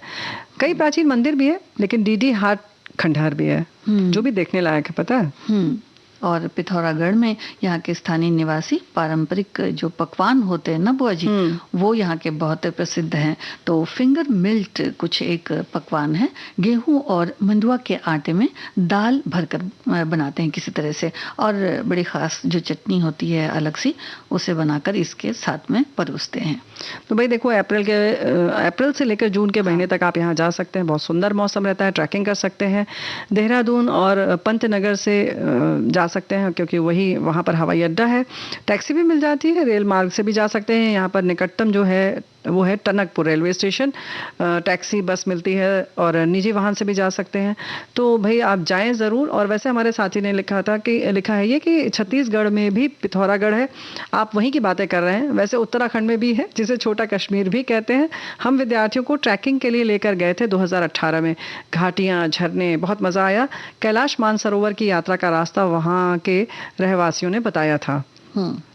कई प्राचीन मंदिर भी है, लेकिन डीडी हाट खंडहर भी है जो भी देखने लायक है, पता है। और पिथौरागढ़ में यहाँ के स्थानीय निवासी पारंपरिक जो पकवान होते हैं ना बुआ जी, वो यहाँ के बहुत प्रसिद्ध हैं। तो फिंगर मिल्ट कुछ एक पकवान है, गेहूं और मंडुआ के आटे में दाल भरकर बनाते हैं किसी तरह से, और बड़ी खास जो चटनी होती है अलग सी, उसे बनाकर इसके साथ में परोसते हैं। तो भाई देखो, अप्रैल से लेकर जून के महीने तक आप यहाँ जा सकते हैं। बहुत सुंदर मौसम रहता है, ट्रैकिंग कर सकते हैं। देहरादून और पंतनगर से जा सकते हैं क्योंकि वहाँ पर हवाई अड्डा है। टैक्सी भी मिल जाती है, रेल मार्ग से भी जा सकते हैं। यहाँ पर निकटतम जो है वो है Tanakpur railway station. Taxi bus मिलती है और निजी वाहन से भी जा सकते हैं। तो भाई आप जाएं ज़रूर। और वैसे हमारे साथी ने लिखा है ये कि छत्तीसगढ़ में भी पिथौरागढ़ है। आप वहीं की बातें कर रहे हैं, वैसे उत्तराखंड में भी है जिसे छोटा कश्मीर भी कहते हैं। हम विद्यार्थियों को ट्रैकिंग के लिए लेकर गए थे 2018 में। घाटियाँ, झरने, बहुत मज़ा आया। कैलाश मानसरोवर की यात्रा का रास्ता वहाँ के रहवासियों ने बताया था।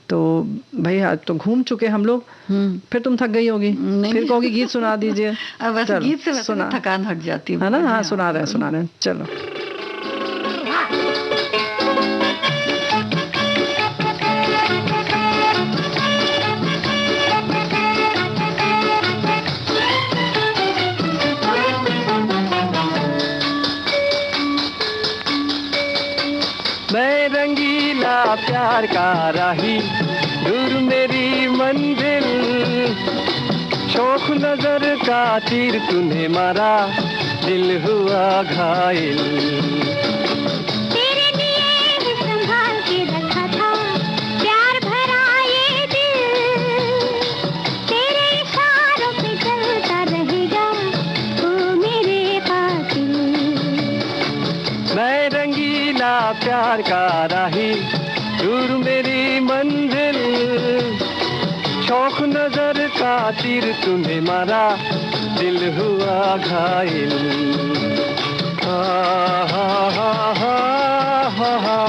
तो भाई आज तो घूम चुके हम लोग। फिर तुम थक गई होगी, फिर कहोगी गीत सुना दीजिए। वैसे गीत से वैसे थकान हट जाती है ना। हाँ, सुना रहे हैं, चलो। मैं रंगीला प्यार का राही, दूर मेरी मंजिल, शौक नजर का तीर तूने मारा, दिल हुआ घायल। तेरे लिए ही संभाल के रखा था प्यार भरा ये दिल, तेरे इशारों पे चलता रहेगा ओ मेरे कातिल। मैं रंगीला प्यार का राही, दूर मेरी मंजिल, शौक नजर का तीर तूने मारा, दिल हुआ घायल। हा हा हा हा हा हा।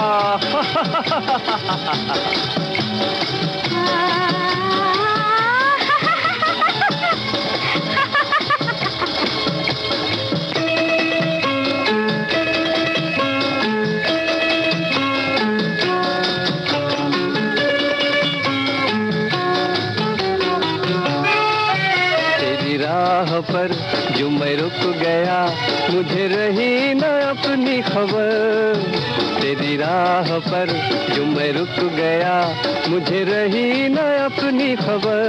पर जो मैं रुक गया, मुझे रही न अपनी खबर। तेरी राह पर जो मैं रुक गया, मुझे रही न अपनी खबर।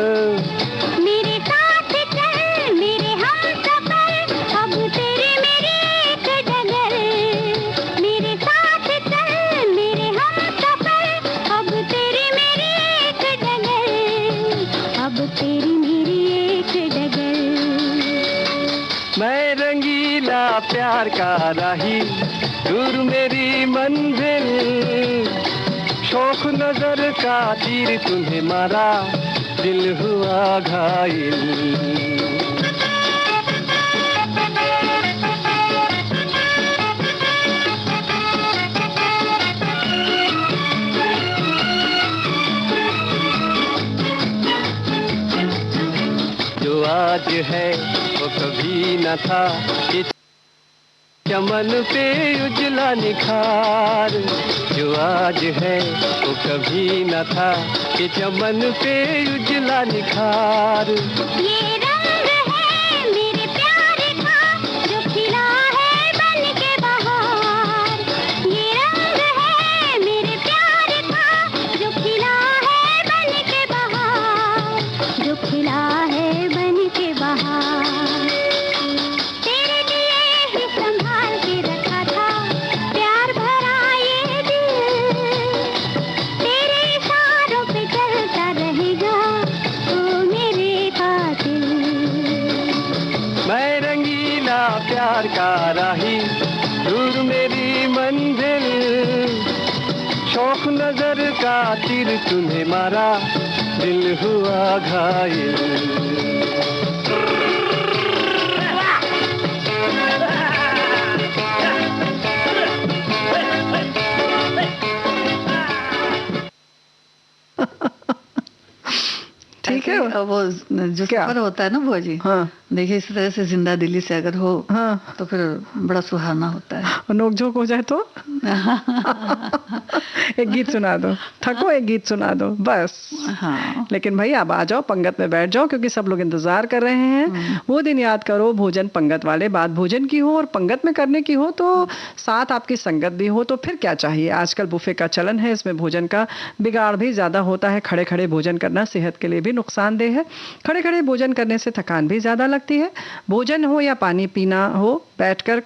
मेरे साथ चल मेरे हमसफर, अब तेरी मेरी एक डगर। मेरे साथ चल मेरे हमसफर, अब तेरी मेरी एक डगर। अब तेरी मेरी एक डगर। मैं रंगीला प्यार का राही, दूर मेरी मंजिल, शौक नजर का तीर तुम्हें मारा, दिल हुआ घायल। जो आज है वो कभी न था, कि चमन पे उजला निखार। जो आज है वो कभी न था, कि चमन पे उजला निखार। ये रंग है मेरे प्यार का, जो खिला है बन के बहार। ये रंग है मेरे प्यार का, जो खिला है बन के बहार। जो खिला है बन के बहार। तेरे लिए ही संभाल के रखा था प्यार भरा ये दिल। तेरे इशारों पे चलता रहेगा ओ मेरे कातिल। शौक नजर का तीर तुम्हें मारा, दिल हुआ घायल। ठीक है। वो जो सफर होता है ना बुआ जी, हाँ देखिए इस तरह से जिंदा दिली से अगर हो हाँ, तो फिर बड़ा सुहाना होता है। और नोकझोंक हो जाए तो एक गीत सुना दो, थको एक गीत सुना दो बस। हाँ लेकिन भाई आप आ जाओ, पंगत में बैठ जाओ, क्योंकि सब लोग इंतजार कर रहे हैं। वो दिन याद करो, भोजन पंगत वाले। बात भोजन की हो और पंगत में करने की हो तो साथ आपकी संगत भी हो, तो फिर क्या चाहिए। आजकल बुफे का चलन है, इसमें भोजन का बिगाड़ भी ज्यादा होता है। खड़े खड़े भोजन करना सेहत के लिए भी नुकसानदेह है। खड़े खड़े भोजन करने से थकान भी ज्यादा लगती है। भोजन हो या पानी पीना हो, बैठकर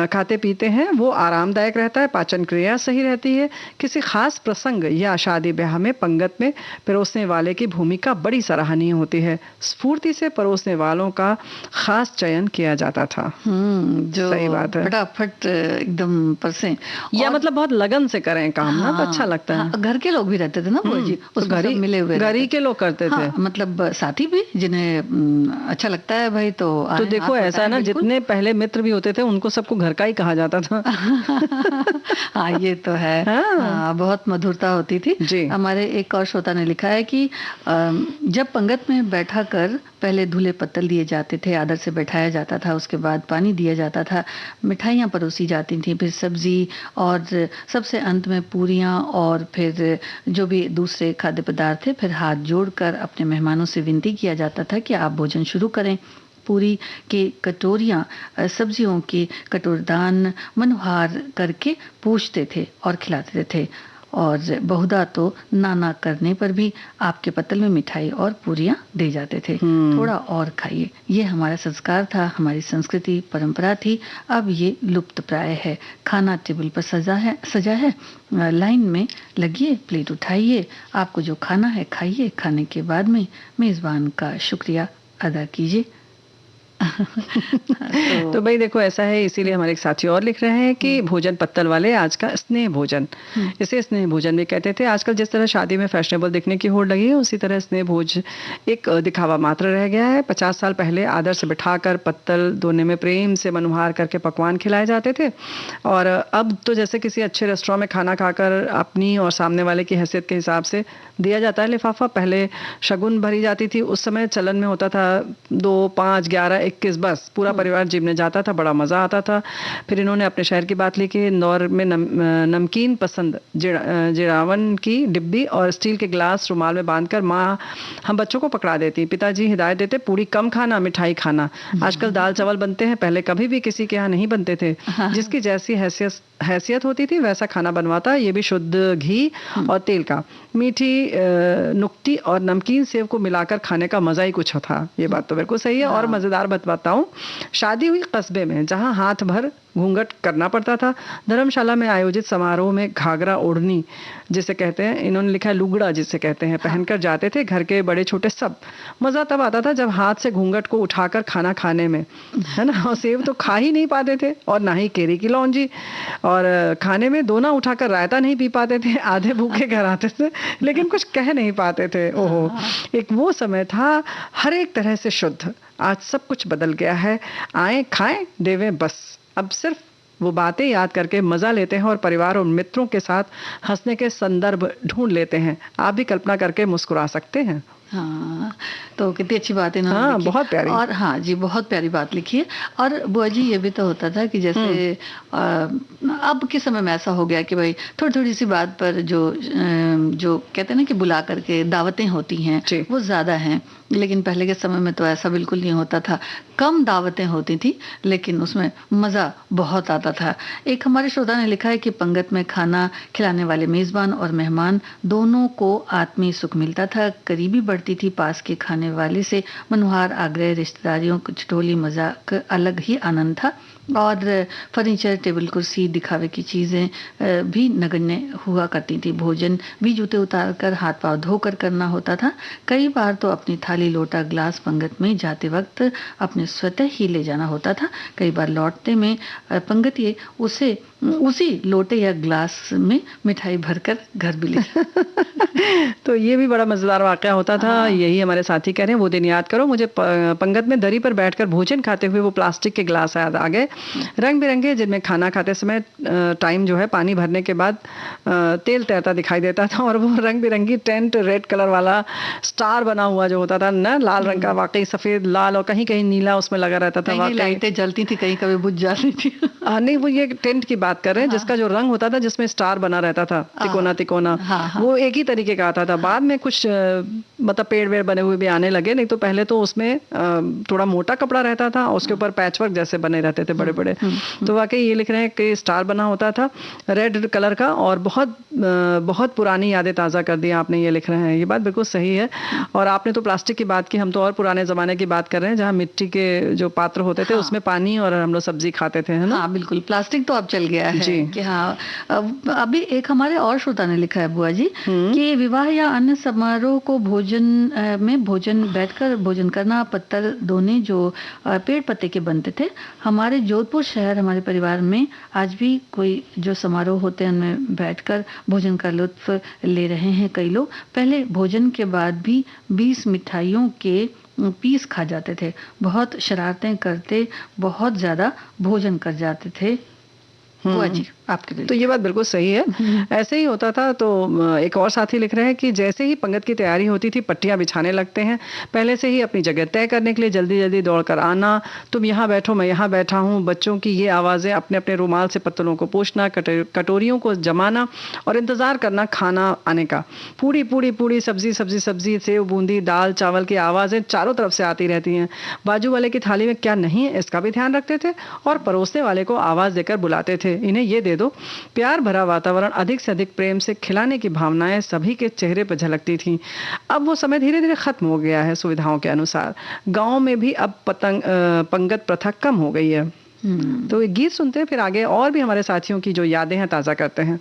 खाते पीते हैं वो आरामदायक रहता है, पाचन क्रिया सही रहती है। किसी खास प्रसंग या शादी ब्याह में पंगत में परोसने वाले की भूमिका बड़ी सराहनीय होती है। स्फूर्ति से परोसने वालों का खास चयन किया जाता था। जो सही बात है। फटाफट एकदम परसे, या मतलब बहुत लगन से करें काम ना, तो अच्छा लगता है। हाँ, घर के लोग भी रहते थे ना बुआ जी, उसमें सब मिले हुए घर ही के लोग करते थे। हाँ, मतलब साथी भी जिन्हें अच्छा लगता है भाई तो देखो ऐसा ना, जितने पहले मित्र भी होते थे उनको सबको घर का ही कहा जाता था। हाँ ये तो है। हाँ, बहुत मधुरता होती थी जी। हमारे एक और श्रोता ने लिखा है कि जब पंगत में बैठा कर पहले धुले पत्तल दिए जाते थे, आदर से बैठाया जाता था, उसके बाद पानी दिया जाता था, मिठाइयाँ परोसी जाती थी, फिर सब्जी और सबसे अंत में पूरियाँ और फिर जो भी दूसरे खाद्य पदार्थ थे। फिर हाथ जोड़कर अपने मेहमानों से विनती किया जाता था कि आप भोजन शुरू करें। पूरी की कटोरियाँ, सब्जियों की कटोरदान मनोहार करके पूछते थे और खिलाते थे, और बहुधा तो नाना करने पर भी आपके पत्तल में मिठाई और पूरियां दे जाते थे। थोड़ा और खाइए। ये हमारा संस्कार था, हमारी संस्कृति परंपरा थी। अब ये लुप्त प्राय है। खाना टेबल पर सजा है, लाइन में लगिए, प्लेट उठाइए, आपको जो खाना है खाइए, खाने के बाद में मेजबान का शुक्रिया अदा कीजिए। तो भाई देखो ऐसा है, इसीलिए हमारे एक साथी और लिख रहे हैं कि भोजन पत्तल वाले आज का स्नेह भोजन, इसे स्नेह भोजन भी कहते थे। आजकल जिस तरह शादी में फैशनेबल दिखने की होड़ लगी है, उसी तरह स्नेह भोज एक दिखावा मात्र रह गया है। 50 साल पहले आदर से बिठाकर पत्तल दोने में प्रेम से मनुहार करके पकवान खिलाए जाते थे, और अब तो जैसे किसी अच्छे रेस्टोरेंट में खाना खाकर अपनी और सामने वाले की हैसियत के हिसाब से दिया जाता है लिफाफा। पहले शगुन भरी जाती थी, उस समय चलन में होता था 2, 5, 11, 21, बस पूरा परिवार जिमने जाता था, बड़ा मजा आता था। फिर इन्होंने अपने शहर की बात ली कि इंदौर में नमकीन पसंद जिरावन की डिब्बी और स्टील के ग्लास रुमाल में बांधकर माँ हम बच्चों को पकड़ा देती। पिताजी हिदायत देते, पूरी कम खाना, मिठाई खाना। आजकल दाल चावल बनते हैं, पहले कभी भी किसी के यहाँ नहीं बनते थे। जिसकी जैसी हैसियत होती थी वैसा खाना बनवाता, ये भी शुद्ध घी और तेल का। मीठी नुक्ती और नमकीन सेव को मिलाकर खाने का मजा ही कुछ था। ये बात तो बिल्कुल सही है। और मजेदार बताता हूँ, शादी हुई कस्बे में जहाँ हाथ भर घूंघट करना पड़ता था, धर्मशाला में आयोजित समारोह में घाघरा ओढ़नी जिसे कहते हैं, इन्होंने लिखा है लुगड़ा जिसे कहते हैं, पहनकर जाते थे घर के बड़े छोटे सब। मजा तब आता था जब हाथ से घूंघट को उठाकर खाना खाने में, है ना। और सेव तो खा ही नहीं पाते थे, और ना ही केरी की लौंजी, और खाने में दोना उठाकर रायता नहीं पी पाते थे। आधे भूखे घर आते थे लेकिन कुछ कह नहीं पाते थे। ओहो, एक वो समय था हर एक तरह से शुद्ध। आज सब कुछ बदल गया है। आए खाएं देवें बस। अब सिर्फ वो बातें याद करके मजा लेते हैं और परिवार और मित्रों के साथ हंसने के संदर्भ ढूंढ लेते हैं। आप भी कल्पना करके मुस्कुरा सकते हैं। हाँ, तो कितनी अच्छी बात है ना। हाँ, बहुत प्यारी। और हाँ जी, बहुत प्यारी बात लिखी है। और बुआ जी ये भी तो होता था कि जैसे अब के समय में ऐसा हो गया कि भाई थोड़ी थोड़ी सी बात पर जो कहते हैं ना कि बुला करके दावतें होती हैं वो ज्यादा हैं, लेकिन पहले के समय में तो ऐसा बिल्कुल नहीं होता था। कम दावतें होती थी लेकिन उसमें मजा बहुत आता था। एक हमारे श्रोता ने लिखा है कि पंगत में खाना खिलाने वाले मेजबान और मेहमान दोनों को आत्मीय सुख मिलता था, करीबी बढ़ती थी पास के खाने वाले से। मनोहार आग्रह, रिश्तेदारियों की ठिठोली मजाक अलग ही आनंद था। और फर्नीचर, टेबल कुर्सी, दिखावे की चीज़ें भी नगण्य हुआ करती थी। भोजन भी जूते उतार कर हाथ पांव धोकर करना होता था। कई बार तो अपनी थाली, लोटा, ग्लास पंगत में जाते वक्त अपने स्वतः ही ले जाना होता था। कई बार लौटते में पंगतिये उसे उसी लोटे या ग्लास में मिठाई भरकर घर भी ले। तो ये भी बड़ा मजेदार वाकया होता था। यही हमारे साथी कह रहे हैं, वो दिन याद करो। मुझे पंगत में दरी पर बैठकर भोजन खाते हुए वो प्लास्टिक के ग्लास याद आ गए, रंग बिरंगे, जिनमें खाना खाते समय टाइम जो है पानी भरने के बाद तेल तैरता दिखाई देता था, और वो रंग बिरंगी टेंट, रेड कलर वाला स्टार बना हुआ जो होता था ना, लाल रंग का, वाकई सफेद लाल और कहीं कहीं नीला उसमें लगा रहता था। वाकई लाइटें जलती थी, कहीं कभी बुझ जाती थी। नहीं, वो ये टेंट की बात कर रहे हैं जिसका जो रंग होता था, जिसमें स्टार बना रहता था, तिकोना तिकोना, वो एक ही तरीके का आता था। बाद में कुछ मतलब पेड़ वेड़ बने हुए भी आने लगे, नहीं तो पहले तो उसमें थोड़ा मोटा कपड़ा रहता था, उसके ऊपर पैचवर्क जैसे बने रहते थे बड़े बड़े। तो वाकई ये लिख रहे हैं कि स्टार बना होता था रेड कलर का, और बहुत बहुत पुरानी यादें ताज़ा कर दी आपने, ये लिख रहे हैं। ये बात बिल्कुल सही है। और आपने तो प्लास्टिक की बात की, हम तो और पुराने ज़माने की बात कर रहे हैं, जहाँ मिट्टी के जो पात्र होते थे उसमें पानी और हम लोग सब्जी खाते थे, है ना? हाँ बिल्कुल, प्लास्टिक तो अब चल गया है जी। कि हाँ, अभी एक हमारे और श्रोता ने लिखा है बुआ जी कि विवाह या अन्य समारोह को भोजन बैठकर भोजन करना, पत्तल दोने जो पेड़ पत्ते के बनते थे, हमारे जोधपुर शहर, हमारे परिवार में आज भी कोई जो समारोह होते हैं उनमें बैठकर भोजन का लुत्फ ले रहे हैं कई लोग। पहले भोजन के बाद भी 20 मिठाइयों के पीस खा जाते थे, बहुत शरारतें करते, बहुत ज्यादा भोजन कर जाते थे। बुआ जी आपके लिए तो ये बात बिल्कुल सही है, ऐसे ही होता था। तो एक और साथी लिख रहे हैं कि जैसे ही पंगत की तैयारी होती थी, पट्टियां बिछाने लगते हैं, पहले से ही अपनी जगह तय करने के लिए जल्दी जल्दी दौड़कर आना, तुम यहाँ बैठो मैं यहाँ बैठा हूँ, बच्चों की ये आवाज़ें, अपने अपने रुमाल से पत्तलों को पोंछना, कटोरियों को जमाना और इंतज़ार करना खाना आने का। पूड़ी पूड़ी पूड़ी, सब्जी सब्जी सब्जी, सेव बूंदी, दाल चावल की आवाज़ें चारों तरफ से आती रहती हैं। बाजू वाले की थाली में क्या नहीं है इसका भी ध्यान रखते थे, और परोसने वाले को आवाज़ देकर बुलाते थे, इन्हें ये दे दो। प्यार भरा वातावरण, अधिक से अधिक प्रेम से खिलाने की भावनाएं सभी के चेहरे पर झलकती थीं। अब वो समय धीरे धीरे खत्म हो गया है सुविधाओं के अनुसार। गांव में भी अब पंगत प्रथा कम हो गई है। तो एक गीत सुनते हैं, फिर आगे और भी हमारे साथियों की जो यादें हैं ताज़ा करते हैं।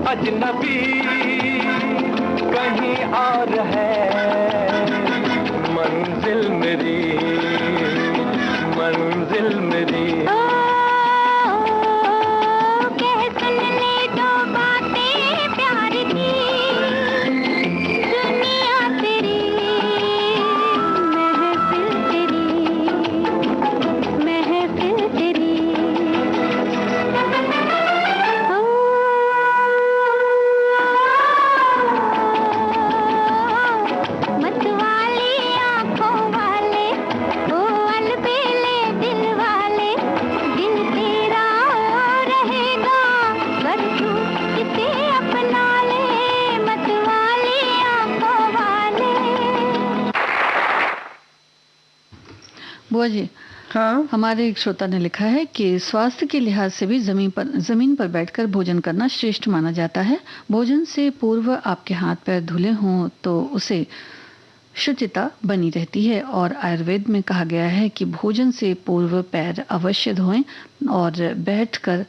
अजनबी कहीं और है मंजिल मेरी, मंजिल मेरी। दुनिया तेरी बुआ जी, हाँ, हमारे एक श्रोता ने लिखा है कि स्वास्थ्य के लिहाज से भी जमीन पर बैठकर भोजन करना श्रेष्ठ माना जाता है। भोजन से पूर्व आपके हाथ पैर धुले हों तो उसे शुचिता बनी रहती है और आयुर्वेद में कहा गया है कि भोजन से पूर्व पैर अवश्य धोएं और बैठकर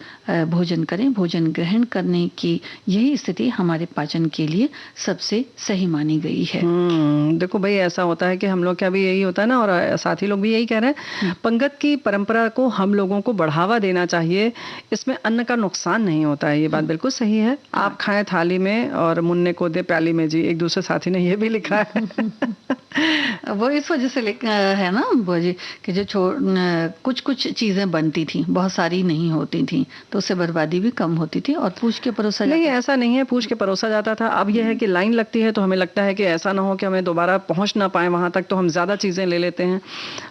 भोजन करें। भोजन ग्रहण करने की यही स्थिति हमारे पाचन के लिए सबसे सही मानी गई है। देखो भाई, ऐसा होता है कि हम लोग का भी यही होता है ना, और साथी लोग भी यही कह रहे हैं, पंगत की परंपरा को हम लोगों को बढ़ावा देना चाहिए। इसमें अन्न का नुकसान नहीं होता है, ये बात बिल्कुल सही है। आप खाएं थाली में और मुन्ने को दे प्याली में जी, एक दूसरे साथी ने ये भी लिखा है। वो इस वजह से है ना बुआ जी कि जो कुछ कुछ चीजें बनती थी, बहुत सारी नहीं होती थी, तो उससे बर्बादी भी कम होती थी और पूछ के परोसा नहीं, ऐसा नहीं है, पूछ के परोसा जाता था। अब यह है कि लाइन लगती है तो हमें लगता है कि ऐसा ना हो कि हमें दोबारा पहुंच ना पाए वहां तक, तो हम ज्यादा चीजें ले लेते हैं।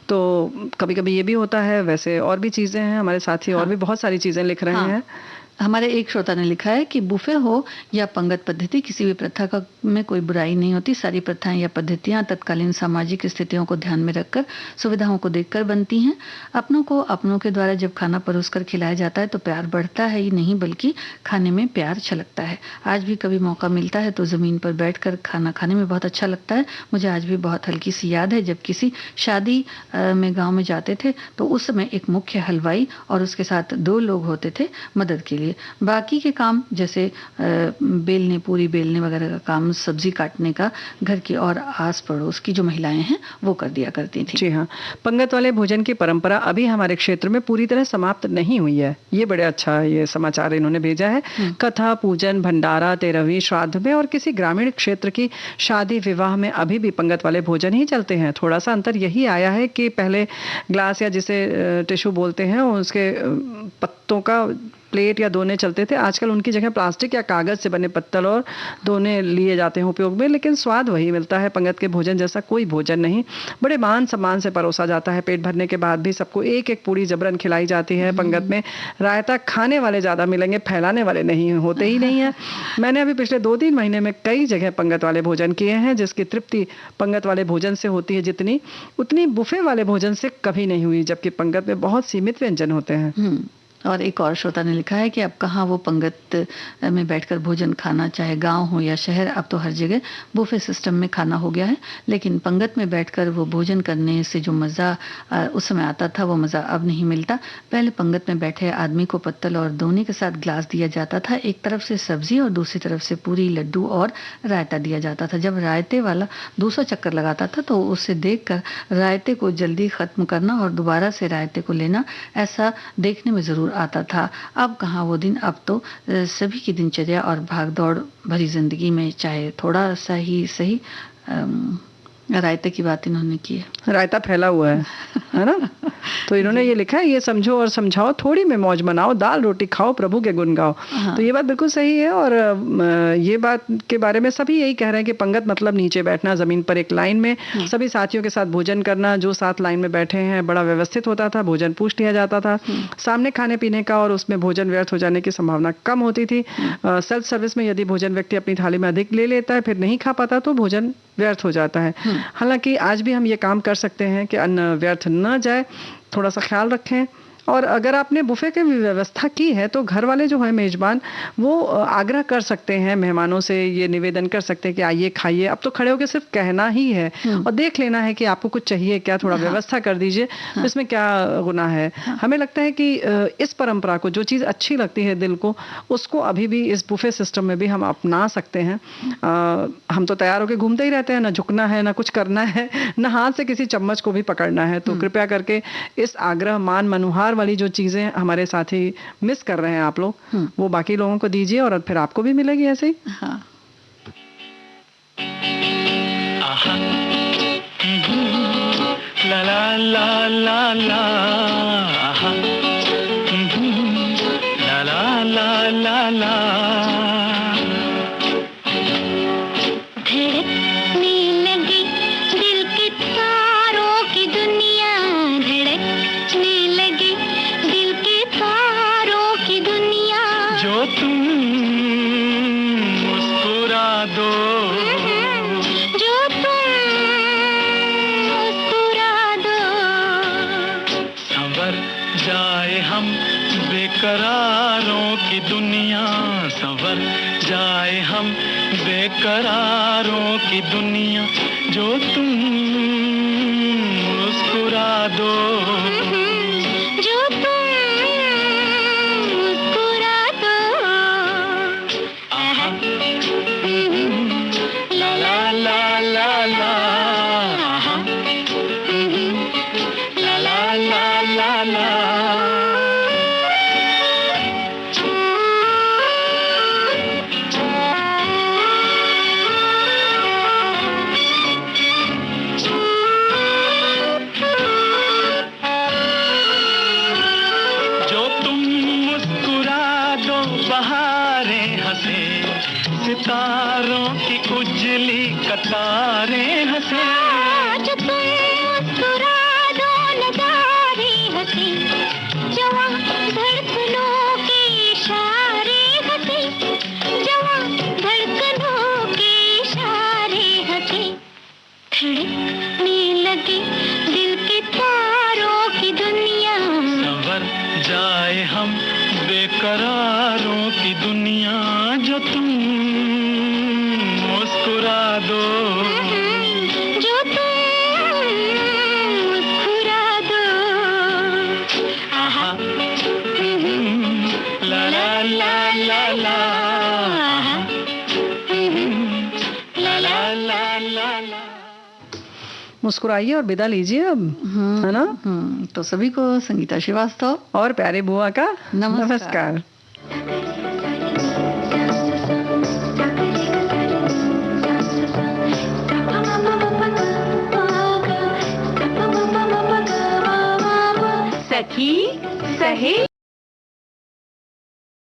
तो कभी कभी ये भी होता है। वैसे और भी चीजें हैं, हमारे साथी और भी बहुत सारी चीजें लिख रहे हैं। हमारे एक श्रोता ने लिखा है कि बुफे हो या पंगत पद्धति, किसी भी प्रथा में कोई बुराई नहीं होती। सारी प्रथाएं या पद्धतियां तत्कालीन सामाजिक स्थितियों को ध्यान में रखकर, सुविधाओं को देखकर बनती हैं। अपनों को अपनों के द्वारा जब खाना परोसकर खिलाया जाता है तो प्यार बढ़ता है ही नहीं, बल्कि खाने में प्यार छलकता है। आज भी कभी मौका मिलता है तो जमीन पर बैठकर खाना खाने में बहुत अच्छा लगता है। मुझे आज भी बहुत हल्की सी याद है जब किसी शादी में गाँव में जाते थे तो उस समय एक मुख्य हलवाई और उसके साथ 2 लोग होते थे मदद के लिए। बाकी के काम जैसे बेलने, पूरी बेलने वगैरह का काम, सब्जी काटने का घर की और आस पड़ोस की जो महिलाएं हैं वो कर दिया करती थी। जी हाँ, पंगत वाले भोजन की परंपरा अभी हमारे क्षेत्र में पूरी तरह समाप्त नहीं हुई है। ये बड़े अच्छा ये समाचार इन्होंने भेजा है। कथा, पूजन, भंडारा, 13वीं श्राद्ध में और किसी ग्रामीण क्षेत्र की शादी विवाह में अभी भी पंगत वाले भोजन ही चलते हैं। थोड़ा सा अंतर यही आया है कि पहले ग्लास या जिसे टिश्यू बोलते हैं उसके पत्तों का प्लेट या दोने चलते थे। आजकल उनकी जगह प्लास्टिक या कागज से बने पत्तल और दोने लिए जाते हैं उपयोग में, लेकिन स्वाद वही मिलता है। पंगत के भोजन जैसा कोई भोजन नहीं। बड़े मान सम्मान से परोसा जाता है। पेट भरने के बाद भी सबको एक एक पूरी जबरन खिलाई जाती है। पंगत में रायता खाने वाले ज्यादा मिलेंगे, फैलाने वाले नहीं होते ही नहीं है। मैंने अभी पिछले 2-3 महीने में कई जगह पंगत वाले भोजन किए हैं, जिसकी तृप्ति पंगत वाले भोजन से होती है जितनी उतनी बुफे वाले भोजन से कभी नहीं हुई, जबकि पंगत में बहुत सीमित व्यंजन होते हैं। और एक और श्रोता ने लिखा है कि अब कहाँ वो पंगत में बैठकर भोजन खाना, चाहे गांव हो या शहर, अब तो हर जगह बुफे सिस्टम में खाना हो गया है। लेकिन पंगत में बैठकर वो भोजन करने से जो मज़ा उस समय आता था वो मज़ा अब नहीं मिलता। पहले पंगत में बैठे आदमी को पत्तल और दोने के साथ ग्लास दिया जाता था। एक तरफ से सब्जी और दूसरी तरफ से पूरी, लड्डू और रायता दिया जाता था। जब रायते वाला 200 चक्कर लगाता था तो उसे देखकर रायते को जल्दी ख़त्म करना और दोबारा से रायते को लेना, ऐसा देखने में ज़रूर आता था। अब कहाँ वो दिन। अब तो सभी की दिनचर्या और भागदौड़ भरी जिंदगी में चाहे थोड़ा सा ही सही रायते की बात इन्होंने की है। रायता फैला हुआ है ना? तो इन्होंने ये लिखा है, ये समझो और समझाओ, थोड़ी में मौज मनाओ, दाल रोटी खाओ, प्रभु के गुण गाओ। तो ये बात बिल्कुल सही है। और ये बात के बारे में सभी यही कह रहे हैं कि पंगत मतलब नीचे बैठना, जमीन पर एक लाइन में सभी साथियों के साथ भोजन करना। जो साथ लाइन में बैठे हैं बड़ा व्यवस्थित होता था, भोजन पूछ लिया जाता था, सामने खाने पीने का, और उसमें भोजन व्यर्थ हो जाने की संभावना कम होती थी। सेल्फ सर्विस में यदि भोजन व्यक्ति अपनी थाली में अधिक ले लेता है, फिर नहीं खा पाता, तो भोजन व्यर्थ हो जाता है। हालांकि आज भी हम ये काम कर सकते हैं कि अन्न व्यर्थ न जाए, थोड़ा सा ख्याल रखें। और अगर आपने बुफे की व्यवस्था की है तो घर वाले जो है मेजबान, वो आग्रह कर सकते हैं मेहमानों से, ये निवेदन कर सकते हैं कि आइए खाइए। अब तो खड़े होकर सिर्फ कहना ही है और देख लेना है कि आपको कुछ चाहिए क्या, थोड़ा व्यवस्था कर दीजिए, इसमें क्या गुनाह है। हमें लगता है कि इस परंपरा को, जो चीज़ अच्छी लगती है दिल को, उसको अभी भी इस बुफे सिस्टम में भी हम अपना सकते हैं। हम तो तैयार होकर घूमते ही रहते हैं, ना झुकना है, ना कुछ करना है, ना हाथ से किसी चम्मच को भी पकड़ना है। तो कृपया करके इस आग्रह, मान, मनुहार वाली जो चीजें हमारे साथी मिस कर रहे हैं आप लोग, वो बाकी लोगों को दीजिए और फिर आपको भी मिलेगी ऐसे ही। हाँ। ला ला ला ला ला, ला ला ला ला ला। धड़कने लगी दिल के तारों की दुनिया, धड़कने लगी दिल के तारों की दुनिया। जो तुम मुस्कुरा दो, जो तुम मुस्कुरा दो, बेकरारों की दुनिया संवर जाए हम, बेकरारों की दुनिया जो तुम मुस्कुरा दो, जो तुम मुस्कुरा दो। आहा, ला ला ला ला ला, आहा, ला ला ला ला ला। सितारों की उजली कतारें हंसे, जो तुम मुस्कुरा दो नजारे हंसे, जवां धड़कनों के इशारे हंसे, जवां धड़कनों के इशारे हंसे, धड़कने लगे दिल के तारों की दुनिया संवर जाए हम, बेकरारों की दुनिया जो तुम मुस्कुरा दो, जो तुम मुस्कुरा दो। आहा, ला ला ला ला ला, आहा, ला ला ला ला ला। मुस्कुराइए और विदा लीजिए अब, है ना। तो सभी को संगीता श्रीवास्तव और प्यारे बुआ का नमस्कार। नमस्कार।